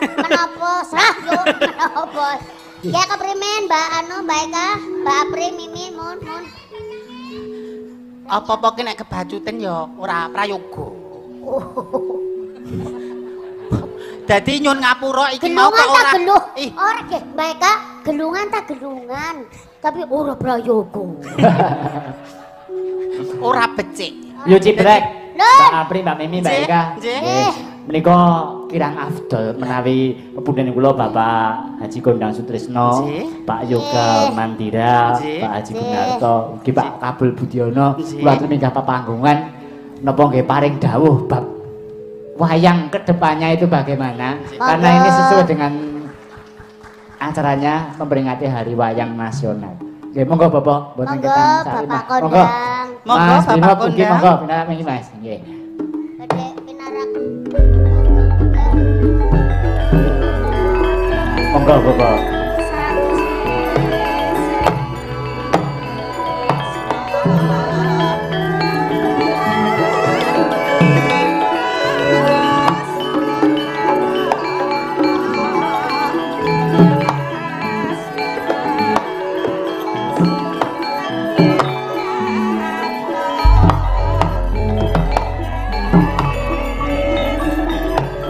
Menopo sah yo menopo. Ya keprimen Mbak Mbak Eka, Mbak Apri, Mimi, mun. Apa-apa ki nek kebacuten ya ora prayoga. Dadi nyun ngapura iki mau Gelungan kok tak ora. geluh. Ih, Ora nggih, Mbak Eka, gelungan tak gelungan. Tapi ora prayoga. ora becik. Yo cibrek. Lho. Mbak Apri, Mbak Mimi, Mbak Nggih, Eka. nggih. Menika kirang afdol menawi pepunden kula Bapak Haji Gondang Sutrisno, Nggih. Pak Yoga Mandira, Nggih. Pak Haji Nggih. Gunarto, ugi Pak Kabul Budiono, Nggih. kula aturi minggah papanggungan napa nggih paring dawuh bab wayang kedepannya itu bagaimana? Karena ini sesuai dengan acaranya memperingati Hari Wayang Nasional. Nggih, monggo Bapak, mboten Monggo ketang Bapak Monggo. Kondang. Monggo, Mas Bapak Bimo ugi Kondang. monggo pinarak wingi Mas. Nggih. Gede pinarak. Monggo Bapak.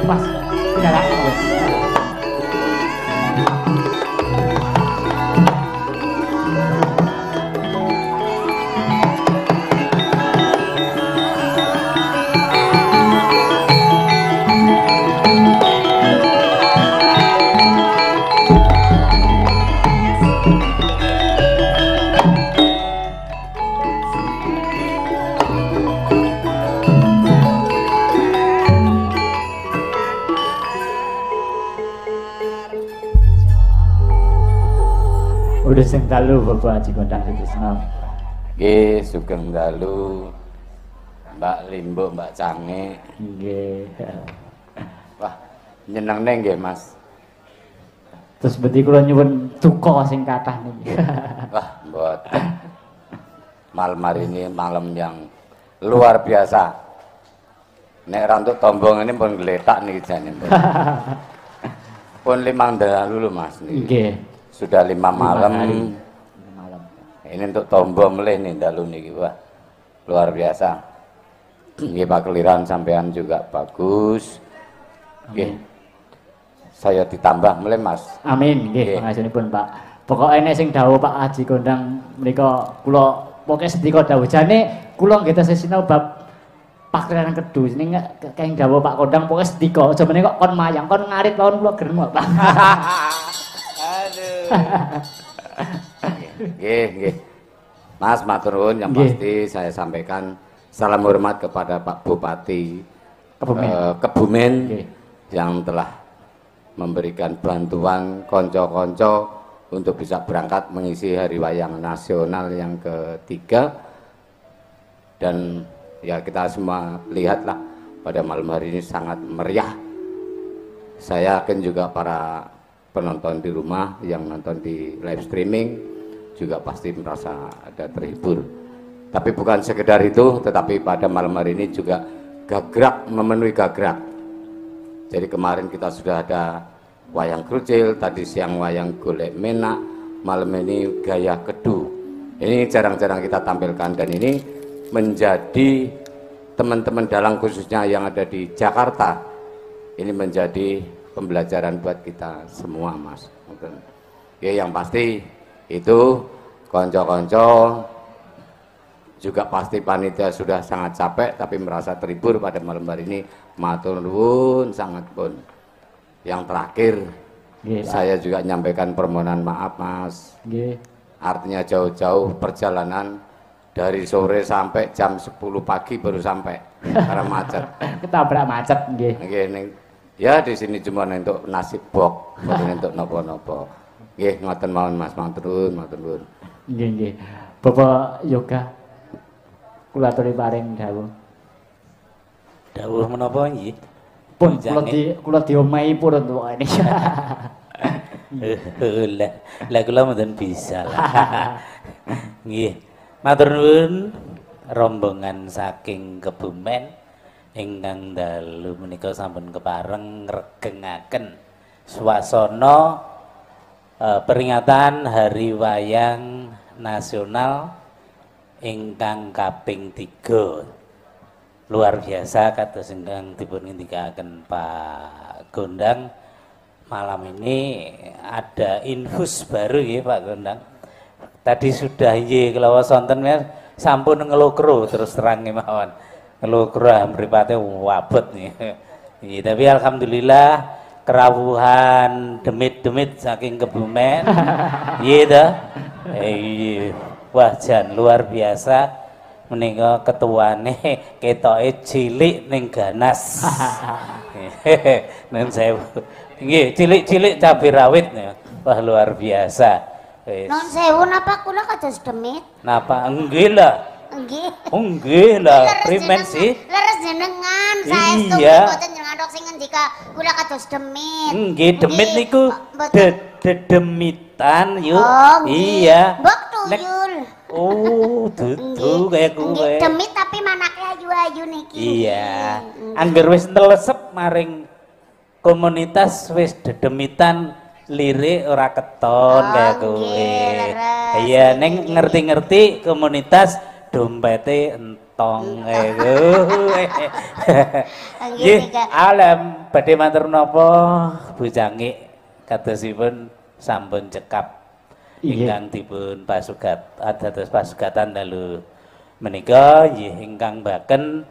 Mas, pinarak monggo. Udah sing dalu Bapak Haji Gondang Sutrisno. Nggih, sugeng dalu Mbak Limbo, Mbak Cange. Nggih. Wah, nyenengne nggih, Mas. Terus berarti kula nyuwun duka sing kathah niki. Wah, mboten. Malam hari ini malam yang luar biasa. Nek ra entuk tombong ini pun geletak niki jane. Pun 5 dalu lho, Mas niki. Nggih. Sudah 5 malam. Malam. Ini untuk tombol melih nih dalu niki, wah. Luar biasa. Nggih Pak Kelirahan sampean juga bagus. Nggih. Saya ditambah melih, Mas. Amin nggih Nggih. pangasunipun Pak. Pokoke nek sing dawuh Pak Haji Gondang menika kula pokoke sedika dawuh jane kula nggih tesih sinau bab pakliran kedu ning keng dawuh Pak Gondang pokoke sedika aja meneh kok kon mayang kon ngarit lawan kula gerem kok Pak. Aduh. Nggih, nggih. Mas matur nuwun yang Nggih. pasti saya sampaikan salam hormat kepada Pak Bupati Kebumen. Kebumen Nggih. yang telah memberikan bantuan konco-konco untuk bisa berangkat mengisi Hari Wayang Nasional yang ketiga. Dan ya kita semua lihatlah pada malam hari ini sangat meriah. Saya yakin juga para penonton di rumah yang nonton di live streaming juga pasti merasa ada terhibur. Tapi bukan sekedar itu, tetapi pada malam hari ini juga gagrak memenuhi gagrak. Jadi kemarin kita sudah ada wayang krucil, tadi siang wayang golek menak, malam ini gaya kedu. Ini jarang-jarang kita tampilkan dan ini menjadi teman-teman dalang khususnya yang ada di Jakarta. Ini menjadi pembelajaran buat kita semua, Mas. Ya yang pasti itu konco-konco juga pasti panitia sudah sangat capek tapi merasa terhibur pada malam hari ini. Matur nuwun sangat pun. Yang terakhir Nggih, Pak. saya juga nyampaikan permohonan maaf, Mas. Nggih. Artinya jauh-jauh perjalanan dari sore sampai jam 10 pagi baru sampai karena macet. Ketabrak macet nggih. Nggih ning Ya di sini cuma untuk nasib bok, bukan untuk nopo-nopo. Nggih, ngoten mawon Mas, matur nuwun. Nggih. Bapak Yoga kula aturi paring dawuh. Dawuh menapa nggih? Pun kula diomahi purun pokoke. Lah kula mboten bisa lah. Nggih. Matur nuwun rombongan saking Kebumen ingkang dalu menika sampun kepareng ngregengaken swasana peringatan Hari Wayang Nasional ingkang kaping 3. Luar biasa kados ingkang dipun ngendikaken Pak Gondang. Malam ini ada infus baru ya Pak Gondang. Tadi sudah nggih kelawas wonten sampun ngelokro terus terang mawon. Ngelokro mripate wabot nih. Tapi alhamdulillah kerawuhan demit-demit saking Kebumen. Iya dah. Wah jan luar biasa menika ketuane ketoke cilik ning ganas. Nun sewu. Nggih, cilik-cilik cabai rawit nih. Wah luar biasa. Non sewu napa kula kados demit? Napa enggih lah. Nggih. Oh nggih lah, primen sih. Leres jenengan, saestu Iya. mboten jenengan tok sing ngendika kula kados demit. Nggih, demit niku dedemitan yuk. Oh, iya. Mbok tuyul. Oh, dudu kaya kowe. Demit tapi manake ayu-ayu niki. Iya. Angger wis ntelesep maring komunitas wis dedemitan lirik ora keton kaya kowe. Iya, ning ngerti-ngerti komunitas dompete entong kowe. Nggih, alam badhe matur napa Bu Cangik kadosipun sampun cekap ingkang dipun dados pasugatan dalu menika nggih ingkang baken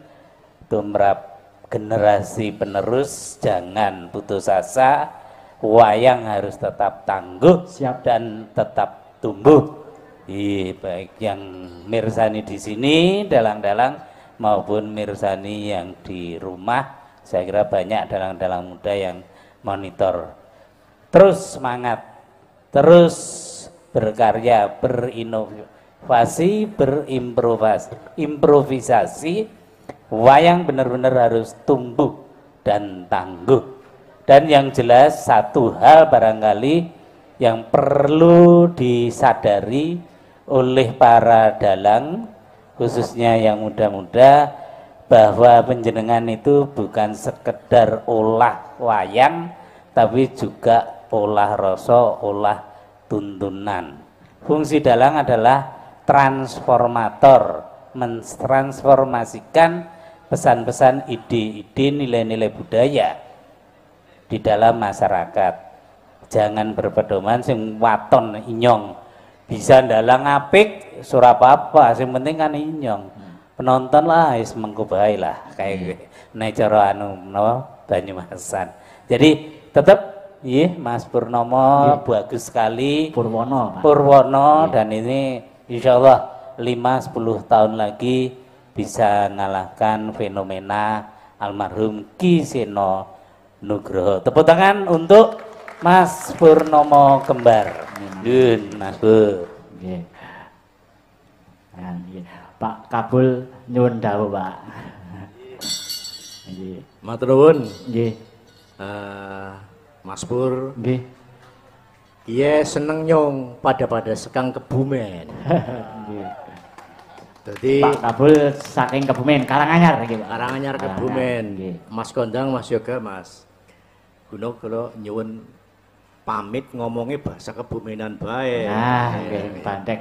tumrap generasi penerus jangan putus asa, wayang harus tetap tangguh dan tetap tumbuh. Baik yang mirsani di sini dalang-dalang maupun mirsani yang di rumah, saya kira banyak dalang-dalang muda yang monitor. Terus semangat, terus berkarya, berinovasi, improvisasi. Wayang benar-benar harus tumbuh dan tangguh. Dan yang jelas satu hal barangkali yang perlu disadari oleh para dalang, khususnya yang muda-muda, bahwa penjenengan itu bukan sekedar olah wayang, tapi juga olah rasa, olah tuntunan. Fungsi dalang adalah transformator, mentransformasikan pesan-pesan ide-ide, nilai-nilai budaya di dalam masyarakat. Jangan berpedoman sing waton inyong. Bisa dalang apik surah apa, sing penting kan inyong. Penonton lah wis mengko bae lah kayak nek cara anu napa Banyumasan. Jadi tetap Mas Purnomo bagus sekali. Purwono dan ini insyaallah 5-10 tahun lagi bisa mengalahkan fenomena almarhum Ki Seno Nugroho. Tepuk tangan untuk Mas Purnomo kembar. Mas Pur. Nggih. Pak Kabul nyuwun dawuh, Pak. Nggih. Matur nuwun. Nggih. Mas Pur. Nggih. Iya seneng nyong pada sekang Kebumen. Nggih. Jadi Pak Kabul saking Kebumen, Karanganyar nggih, Pak. Karanganyar Kebumen. Nggih. Mas Kondang, Mas Yoga, Mas. Gunung kalau nyuwun pamit ngomongnya bahasa Kebumenan bae. Nah, nggih, bandek.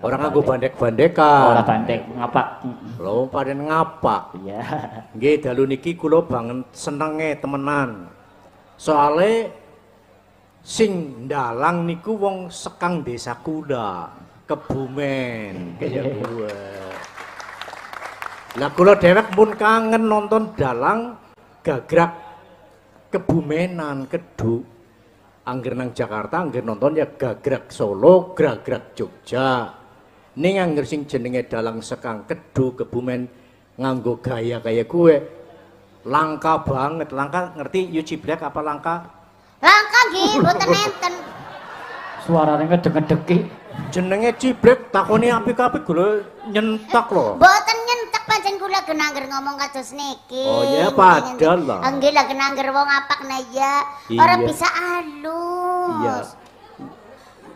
Orang nganggo bandek-bandekan. Ora bandek ngapak. Lho paden ngapak. Iya. Nggih dalu niki kula banget senenge temenan. Soale sing ndalang niku wong sekang Desa Kuda, Kebumen kaya gue. Lah kula dhewek pun kangen nonton dalang gagrak Kebumenan, Keduk. Angger nang Jakarta, angger nonton ya gagrak Solo, gagrak Jogja. Ning angger sing jenenge dalang sekang Keduk, Kebumen nganggo gaya kaya gue. Langka banget, langka ngerti Yu Ciblek apa langka? Langka nggih, mboten enten. Suarane ngedek-ngedeki. Jenenge Ciblek takoni apik-apik kula nyentak lho. Mboten nyentek pancen kula genangger ngomong kados niki. Oh ya padahal lah. Nggih lah genangger wong apak na ya. Ora bisa alus. Iya.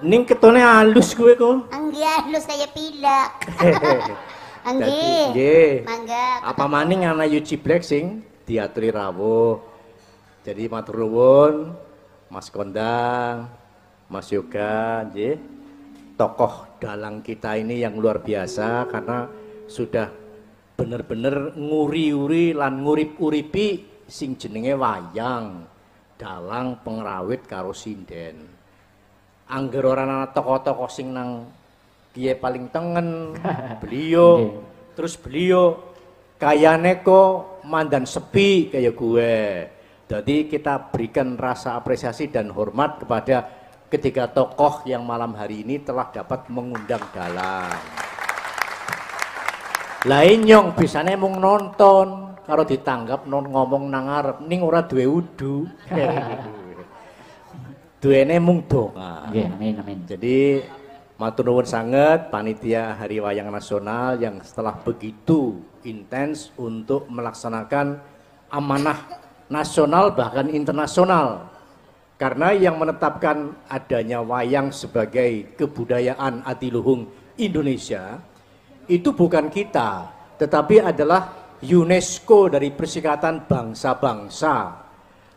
Ning ketone halus kowe kok. Nggih halus kaya pilek. Nggih. Nggih. Mangga. Apa maning ana Yu Ciblek sing diaturi rawuh. Jadi matur nuwun Mas Kondang, Mas Yoga, nggih. Tokoh dalang kita ini yang luar biasa karena sudah bener-bener nguri-uri lan ngurip-uripi sing jenenge wayang, dalang, pengrawit karo sinden. Angger ora ana tokoh-tokoh sing nang kiye paling tengen, beliau, terus beliau kayane kok mandan sepi kayak gue. Jadi kita berikan rasa apresiasi dan hormat kepada ketiga tokoh yang malam hari ini telah dapat mengundang dalang. Lain nyong bisane mung nonton, kalau ditanggap ngomong nang ngarep ning ora duwe wudu. Duwene mung donga. Nggih, amin amin. Jadi matur nuwun sangat panitia Hari Wayang Nasional yang setelah begitu intens untuk melaksanakan amanah nasional bahkan internasional. Karena yang menetapkan adanya wayang sebagai kebudayaan adiluhung Indonesia itu bukan kita, tetapi adalah UNESCO dari Perserikatan Bangsa-Bangsa.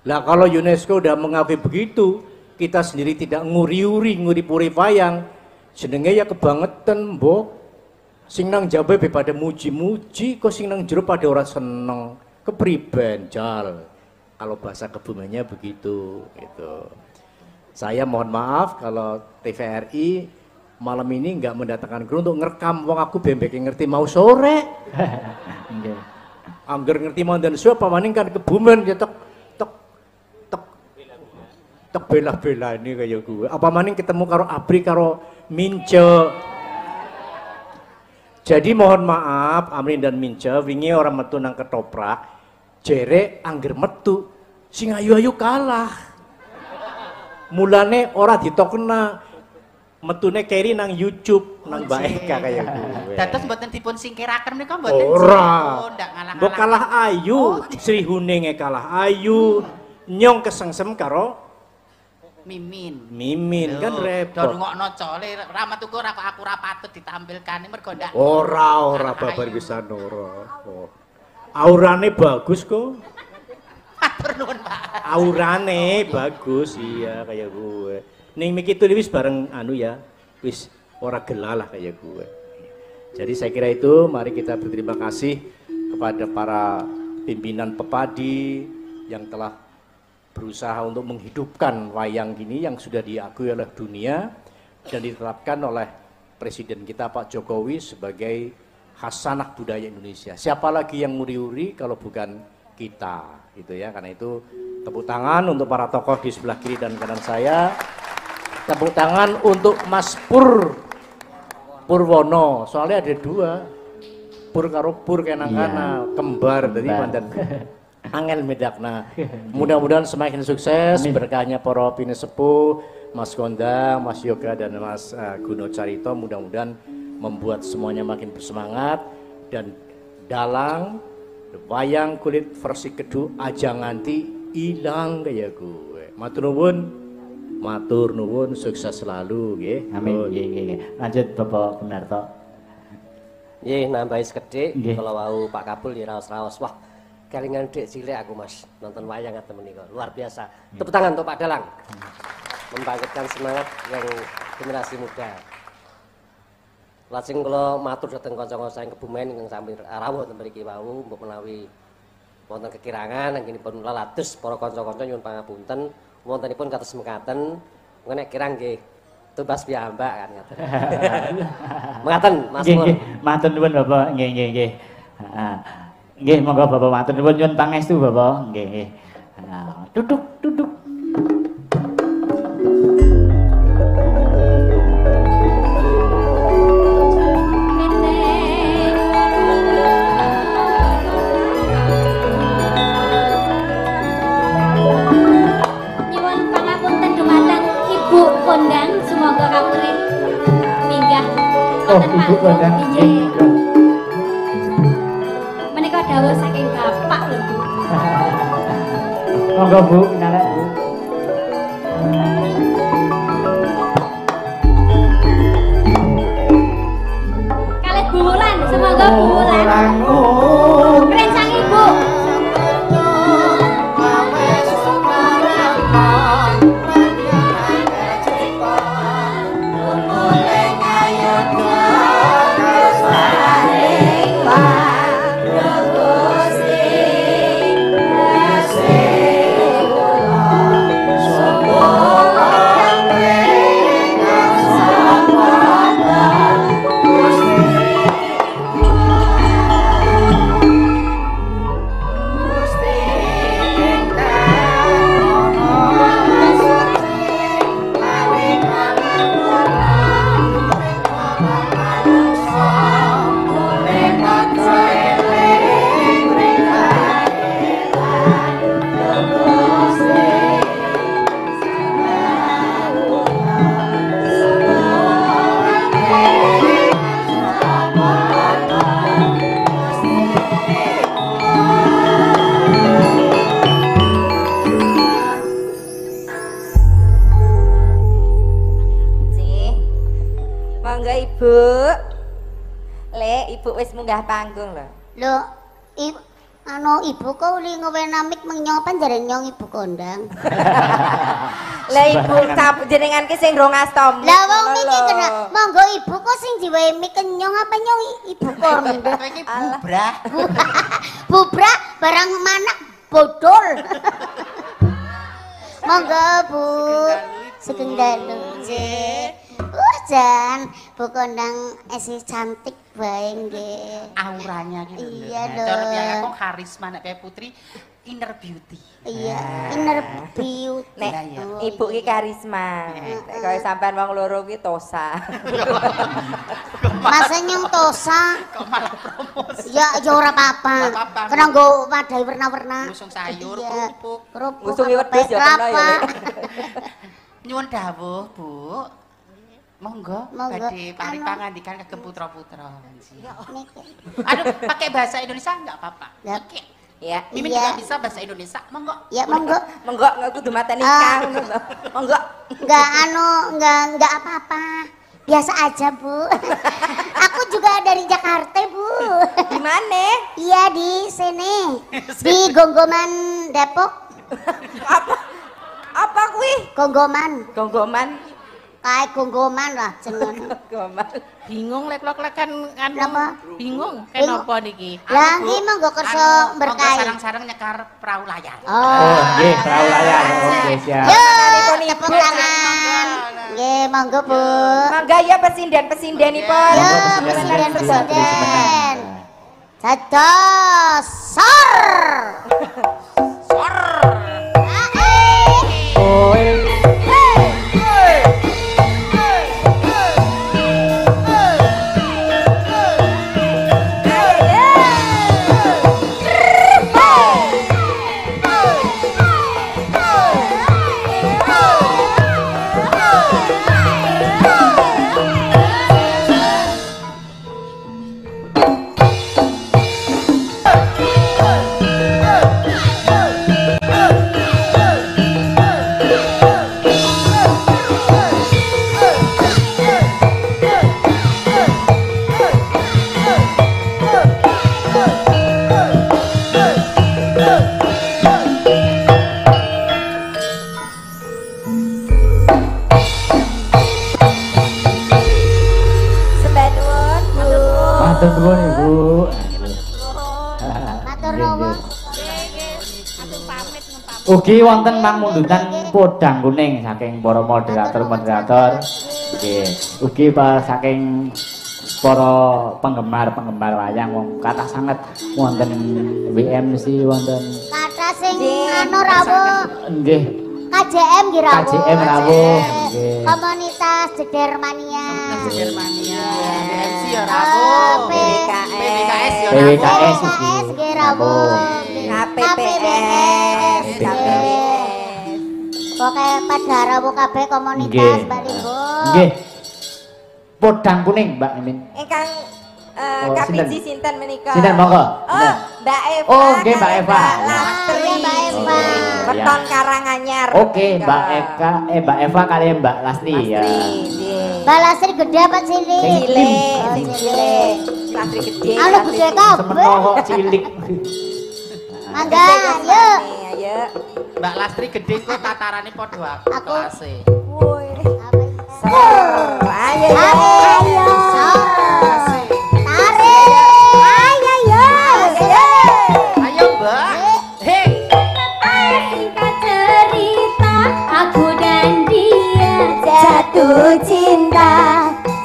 Lah kalau UNESCO udah mengakui begitu, kita sendiri tidak nguri-uri nguri-puri wayang, jenenge ya kebangetan mbok. Sing nang jabe pada muji-muji, kok sing nang jero pada ora seneng. Kepriben jal. Kalau bahasa kebumennya begitu gitu. Saya mohon maaf kalau TVRI malam ini nggak mendatangkan kru untuk ngerekam wong aku bembek ngerti mau sore. Nggih. Angger ngerti mau dan suap pamaning kan kebumen ya tek bela-bela ini kayak gue. Apa maning ketemu karo Abri karo Mince. Jadi mohon maaf Amrin dan Mince wingi orang metu nang ketoprak jere angger metu sing ayu-ayu kalah. Mulane ora ditokna metune keri nang YouTube nang Mbak Eka kayak gue. Dados mboten dipun singkiraken menika mboten ora. ndak ngalah-ngalah. Mbok kalah ayu, Sri Huninge kalah ayu, nyong kesengsem karo Mimin kan repot. Do rungokno cole ramat uga ora kok aku ora patut ditampilkan mergo ndak. Ora babar pisan ora. Oh. Aurane bagus kok. Matur nuwun, Pak. Aurane bagus iya kayak gue. Ning miki tuh wis bareng anu ya. Wis ora gelalah kayak gue. Jadi saya kira itu mari kita berterima kasih kepada para pimpinan Pepadi yang telah berusaha untuk menghidupkan wayang gini yang sudah diakui oleh dunia dan ditetapkan oleh Presiden kita Pak Jokowi sebagai khasanah budaya Indonesia. Siapa lagi yang nguri-uri kalau bukan kita, gitu ya. Karena itu tepuk tangan untuk para tokoh di sebelah kiri dan kanan saya. Tepuk tangan untuk Mas Purwono. Soalnya ada dua. Pur karo Pur kenang-kana, kembar dari mantan. Angel medakna. Mudah-mudahan semakin sukses berkahnya para pinesepuh, Mas Kondang, Mas Yoga dan Mas Guno Carito, mudah-mudahan membuat semuanya makin bersemangat dan dalang wayang kulit versi kedua aja nganti ilang kayak gue. Matur nuwun sukses selalu nggih. Amin. Nggih. Lanjut Bapak Gunarto. Nggih, nambahi sekedhik kalau wau Pak Kabul ya raos-raos. Wah, kelingan dek cilik aku Mas nonton wayang ngaten menika. Luar biasa. Tepuk tangan untuk Pak Dalang. Membangkitkan semangat yang generasi muda. Lajeng kula matur dhateng kanca-kanca ing Kebumen ingkang sami rawuh ten mriki wau mbok menawi wonten kekirangan anggenipun lalados para kanca-kanca nyuwun pangapunten wontenipun kados mekaten nek kirang nggih tumbas piyambak kan ngaten. Mekaten Mas Pur. Nggih, matur nuwun Bapak. Nggih. Nggih, monggo Bapak matur nuwun nyuwun pangestu Bapak. Nggih. Duduk. Ibu Kondang. Nggih. Menika dawuh saking Bapak lho, Bu. Monggo Bu, pinarek Bu. Kalih Bu Wulan, semoga Bu Wulan. Rencang Ibu. Monggo Ibu. Lek Ibu wis munggah panggung lho. Lho, ibu kok uli ngewenamik menyong apa jare nyong Ibu Kondang. Lah Ibu jenengan ki sing rong astami. Lah wong niki kena monggo Ibu kok sing diwehi mik kenyong apa nyong Ibu Kondang. Iki bubrah. Bubrah barang manak bodol. Monggo Bu. Sugeng dalu. Nggih. Jan, Bu Kondang esi cantik bae nggih. Auranya gitu. Iya lho. Cara piye kok karisma nek piye putri inner beauty. Iya, inner beauty. Nek Ibu ki karisma. Nek kaya sampean wong loro ki tosa. Masa nyong tosa. Kok malah promosi. Ya ora apa-apa. Kena nggo wadai warna-warna. Ngusung sayur, kerupuk. Kerupuk. Ngusungi wedhus ya kena ya. Nyuwun dawuh, Bu. Monggo badhe paring pangandikan kagem putra-putra. Aduh, pakai bahasa Indonesia enggak apa-apa. Oke. Ya, Mimin juga bisa bahasa Indonesia. Monggo. Ya, monggo. Monggo enggak kudu mateni Kang. Monggo. Enggak apa-apa. Biasa aja, Bu. Aku juga dari Jakarta, Bu. Di mana? Iya, di sini. Di Gonggoman, Depok. Apa kuwi? Gonggoman. Gonggoman. Kayak gonggoman lah jenenge. Gonggoman. Bingung lek-lek kan Kenapa? bingung kenapa niki? Lah iki monggo kersa berkahi. Sarang-sarang nyekar perahu layar. Oh, nggih, perahu layar. Oke, siap. Yo, tepuk tangan. Nggih, monggo, Bu. Mangga ya pesinden-pesindenipun. Yo, presiden. Dados sor. Sor. Matur nuwun Ibu. Matur nuwun. Ugi wonten pangmundutan podang kuning saking para moderator-moderator. Nggih, ugi saking para penggemar-penggemar wayang wong kathah sanget wonten WMC wonten Kathah sing anu rawuh. Nggih. KJM nggih rawuh. KJM rawuh. Nggih. Komunitas Jedermania. Jedermania. MC ya rawuh. PWKS ya PWKS nggih rawuh. KPPS. Pokoke pada rawuh kabeh komunitas Mbak Linggo. Nggih. podang kuning Mbak Mimin. Ingkang kapiji sinten menika? Sinten monggo? Oh, Mbak Eva. Oh, nggih Mbak Eva. Lastri. Mbak Eva. Weton Karanganyar. Oke, Mbak Eva kali Mbak Lastri ya. Mbak Lastri gede apa cilik? Cilik. Lastri gede. Anu gede kabeh. Semono kok cilik. Mangga, yuk. Ayo. Mbak Lastri gede kok tatarane padha kelas-e. Woi. Ayo. Ayo. Ayo, Mbak. Hei. Singkat cerita, aku dan dia jatuh cinta.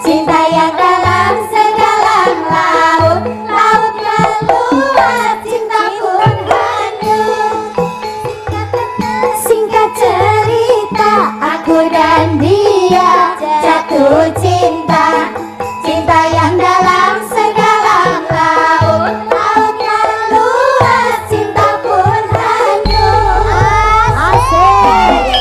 Cinta yang dalam sedalam laut, lautnya luas, cinta pun hanyut. Singkat cerita, aku dan dia jatuh cinta. Cinta yang dalam sedalam laut, lautnya luas, cinta pun hanyut. Asik.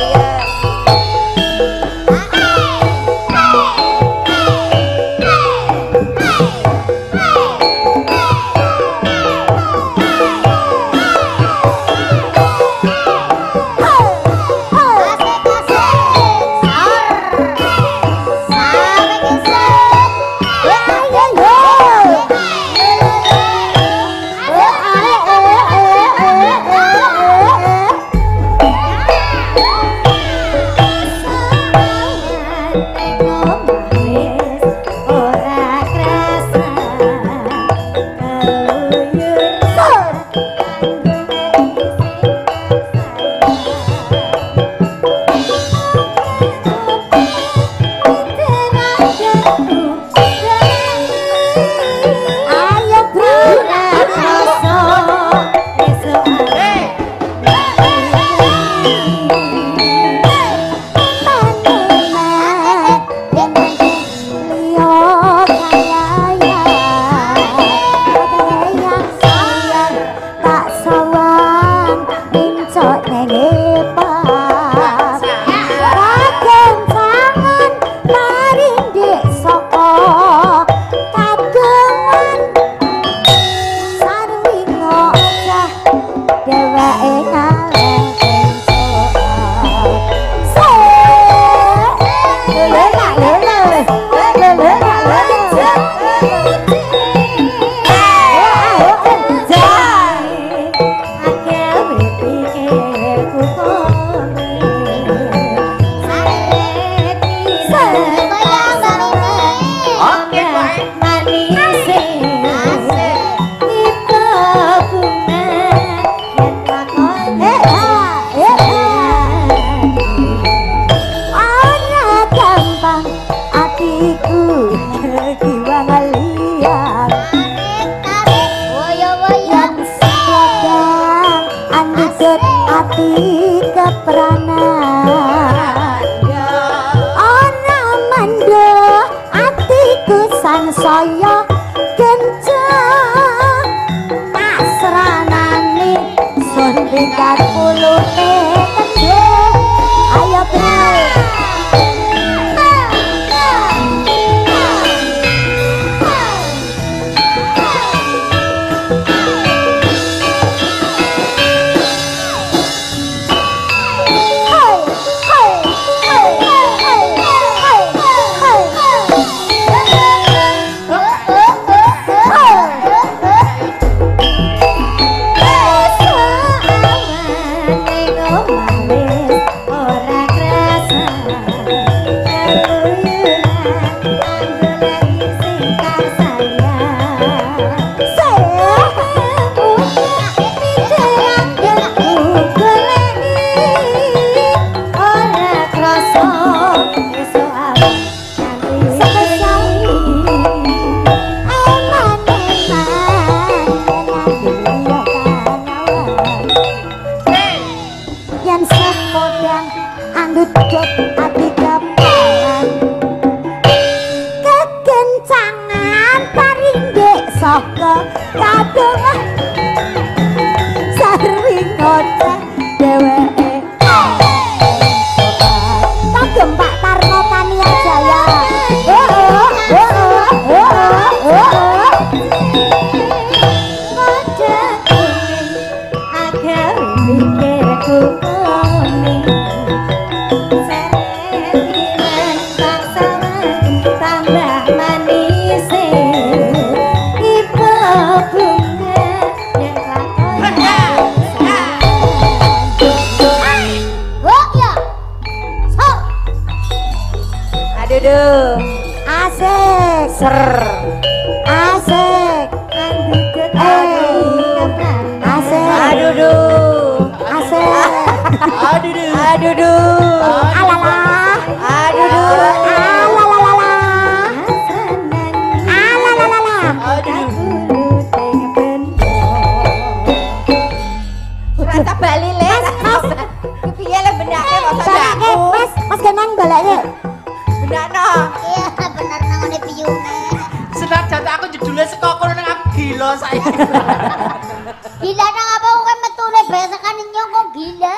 Gila nang apa kowe metune besekan nyong kok gila.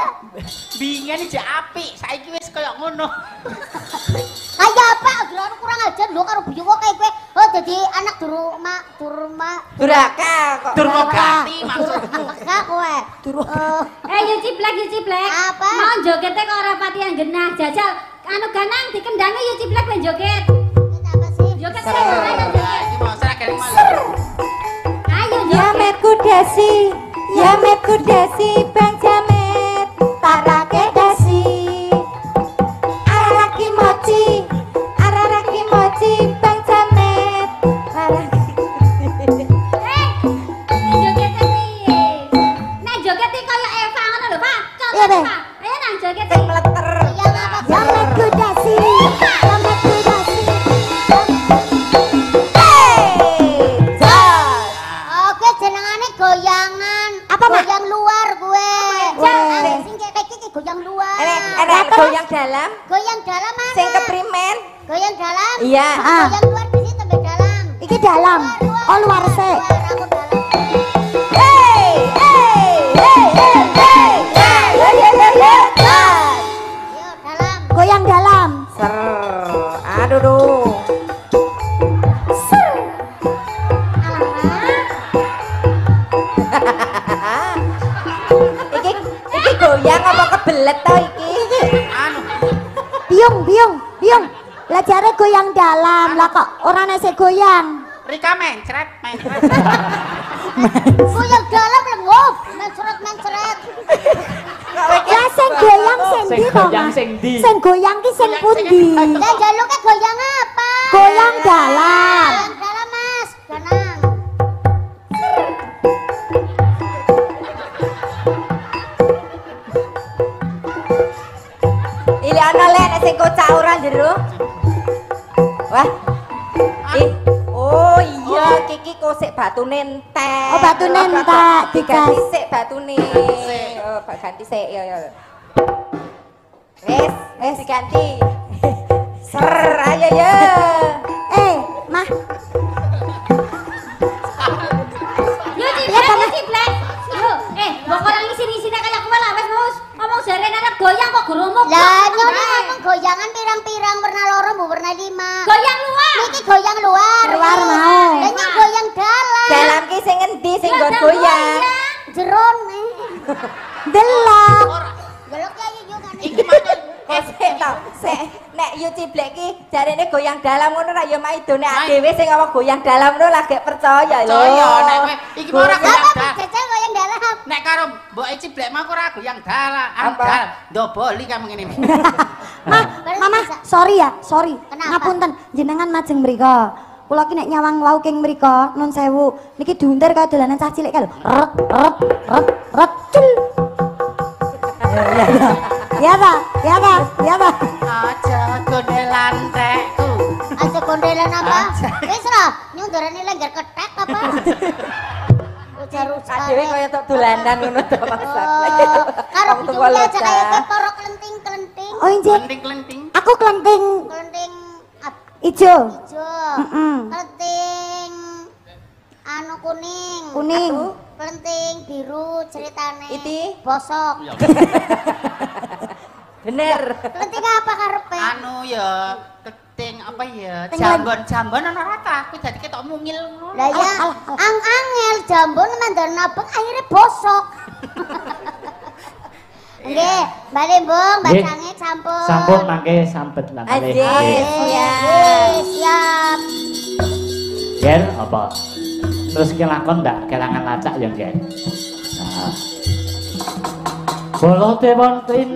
Bingen iki apik, saiki wis kaya ngono. Kaya apa? Gila kurang ajar lho karo biyu kok kayak kowe. Oh dadi anak durma. Duraka kok. Durmagati maksudmu. Enggak kowe. Yu Ciblek. Apa? Mau jogetnya kok ora pati yang genah jajal. Anu ganang dikendangi Yu Ciblek ben joget. Apa sih? Joget ayo joget. Iki mau seragam malah. Ayo Ya joget. metku dasi, ya metku dasi, Bang Jamet, tarake dasi. Araraki mochi, Bang Jamet, araraki. Jogetnya piye? Nek joget iki koyo Eva ngono lho, Pak. Iya, Bang. Pak. Ayo nang joget Sing meleter. Yang apa? Ya metku dasi, ya metku dasi. Oke jenengane goyangan. Apa, Mak? Goyang luar gue. Wah. Sing kayak iki goyang luar. Enak goyang dalam, Goyang dalam mana? sing keprimen. Goyang dalam? Iya. Goyang luar di sini tambah dalam. Iki dalam. Oh luar sik. Aku dalam. Yuk dalam. Goyang dalam. Ser. Aduh duh. Ser. Iki goyang apa kebelet to iki? Anu, Biung. Lah jare goyang dalam. Lah kok ora nek sik goyang. Rika mencret. Goyang dalam lengup. Mencret. Lah sing goyang sing ndi to? goyang sing ndi? Sing goyang ki sing pundi? Dan jaluknya goyang apa? Goyang dalam. Goyang dalam mas. Ganang. Ili ana le nek sing kocak ora jero. Wah. Oh iya, kiki kosek batune entek. Oh, batune entek, diganti sik batune. Oh, ganti sik ya. Wis diganti. Ser ayo ya. Mah. Yu Ciblek. Yo, mbok ora ngisi-ngisine kaya kowe lah wis mus. Ngomong jarene arep goyang kok gerumuk. Lah nyonya ngomong goyangan pirang-pirang warna loro mbok warna 5. Goyang luar. Niki goyang luar. Luar mau. Lah nyong goyang dalam. Dalam ki sing endi sing nggon goyang? Jerone. Delok. Delok ya yuk kan. Iki mangan. Sik to, sik. Nek Yu Ciblek ki jarene goyang dalam ngono ra ya maidone dhewe sing ngomong goyang dalam ngono lagi percaya lho. Percaya nek kowe iki ora goyang Apa dalam. jajal goyang dalam? Nek karo Mbok Ciblek mah ora goyang dalam, Apa? ndoboli kamu ngene. Mama, sorry. Kenapa? Ngapunten, jenengan majeng mriko. Kula ki nek nyawang wau king mriko, nun sewu. Niki diuntir kaya dolanan cah cilik kae lho. Ret, cul. Ya ta. Aja gondelan tekku. Aja kondelan apa? Wis lah, nyong darane lengger ketek apa? Ujar-ujar. Dhewe kaya tok dolanan ngono to maksudnya. Karo Wong tuwa bidungnya lho, aja kayak Cak. poro kelenting. Oh injek, Kelenting-kelenting. aku kelenting Kelenting ijo. hijau. Heeh. Kelenting anu kuning. Kuning. Kelenting biru ceritane. Iti? Bosok. Bener. Kelenting apa karepe? Anu ya, keting apa ya? Tenggelam. Jambon ana rata. Kuwi dadi ketok mungil ngono. Lah ya, ang-angel jambon mandan nabek akhirnya bosok. Nggih, bali Mbong, Nggih. bacangnya sampun. Sampun mangke sampet lah malih. Aja. Nggih, siap. Ger apa? Terus kelakon ndak kelangan lacak ya, Ger. Nah. Bolote wonten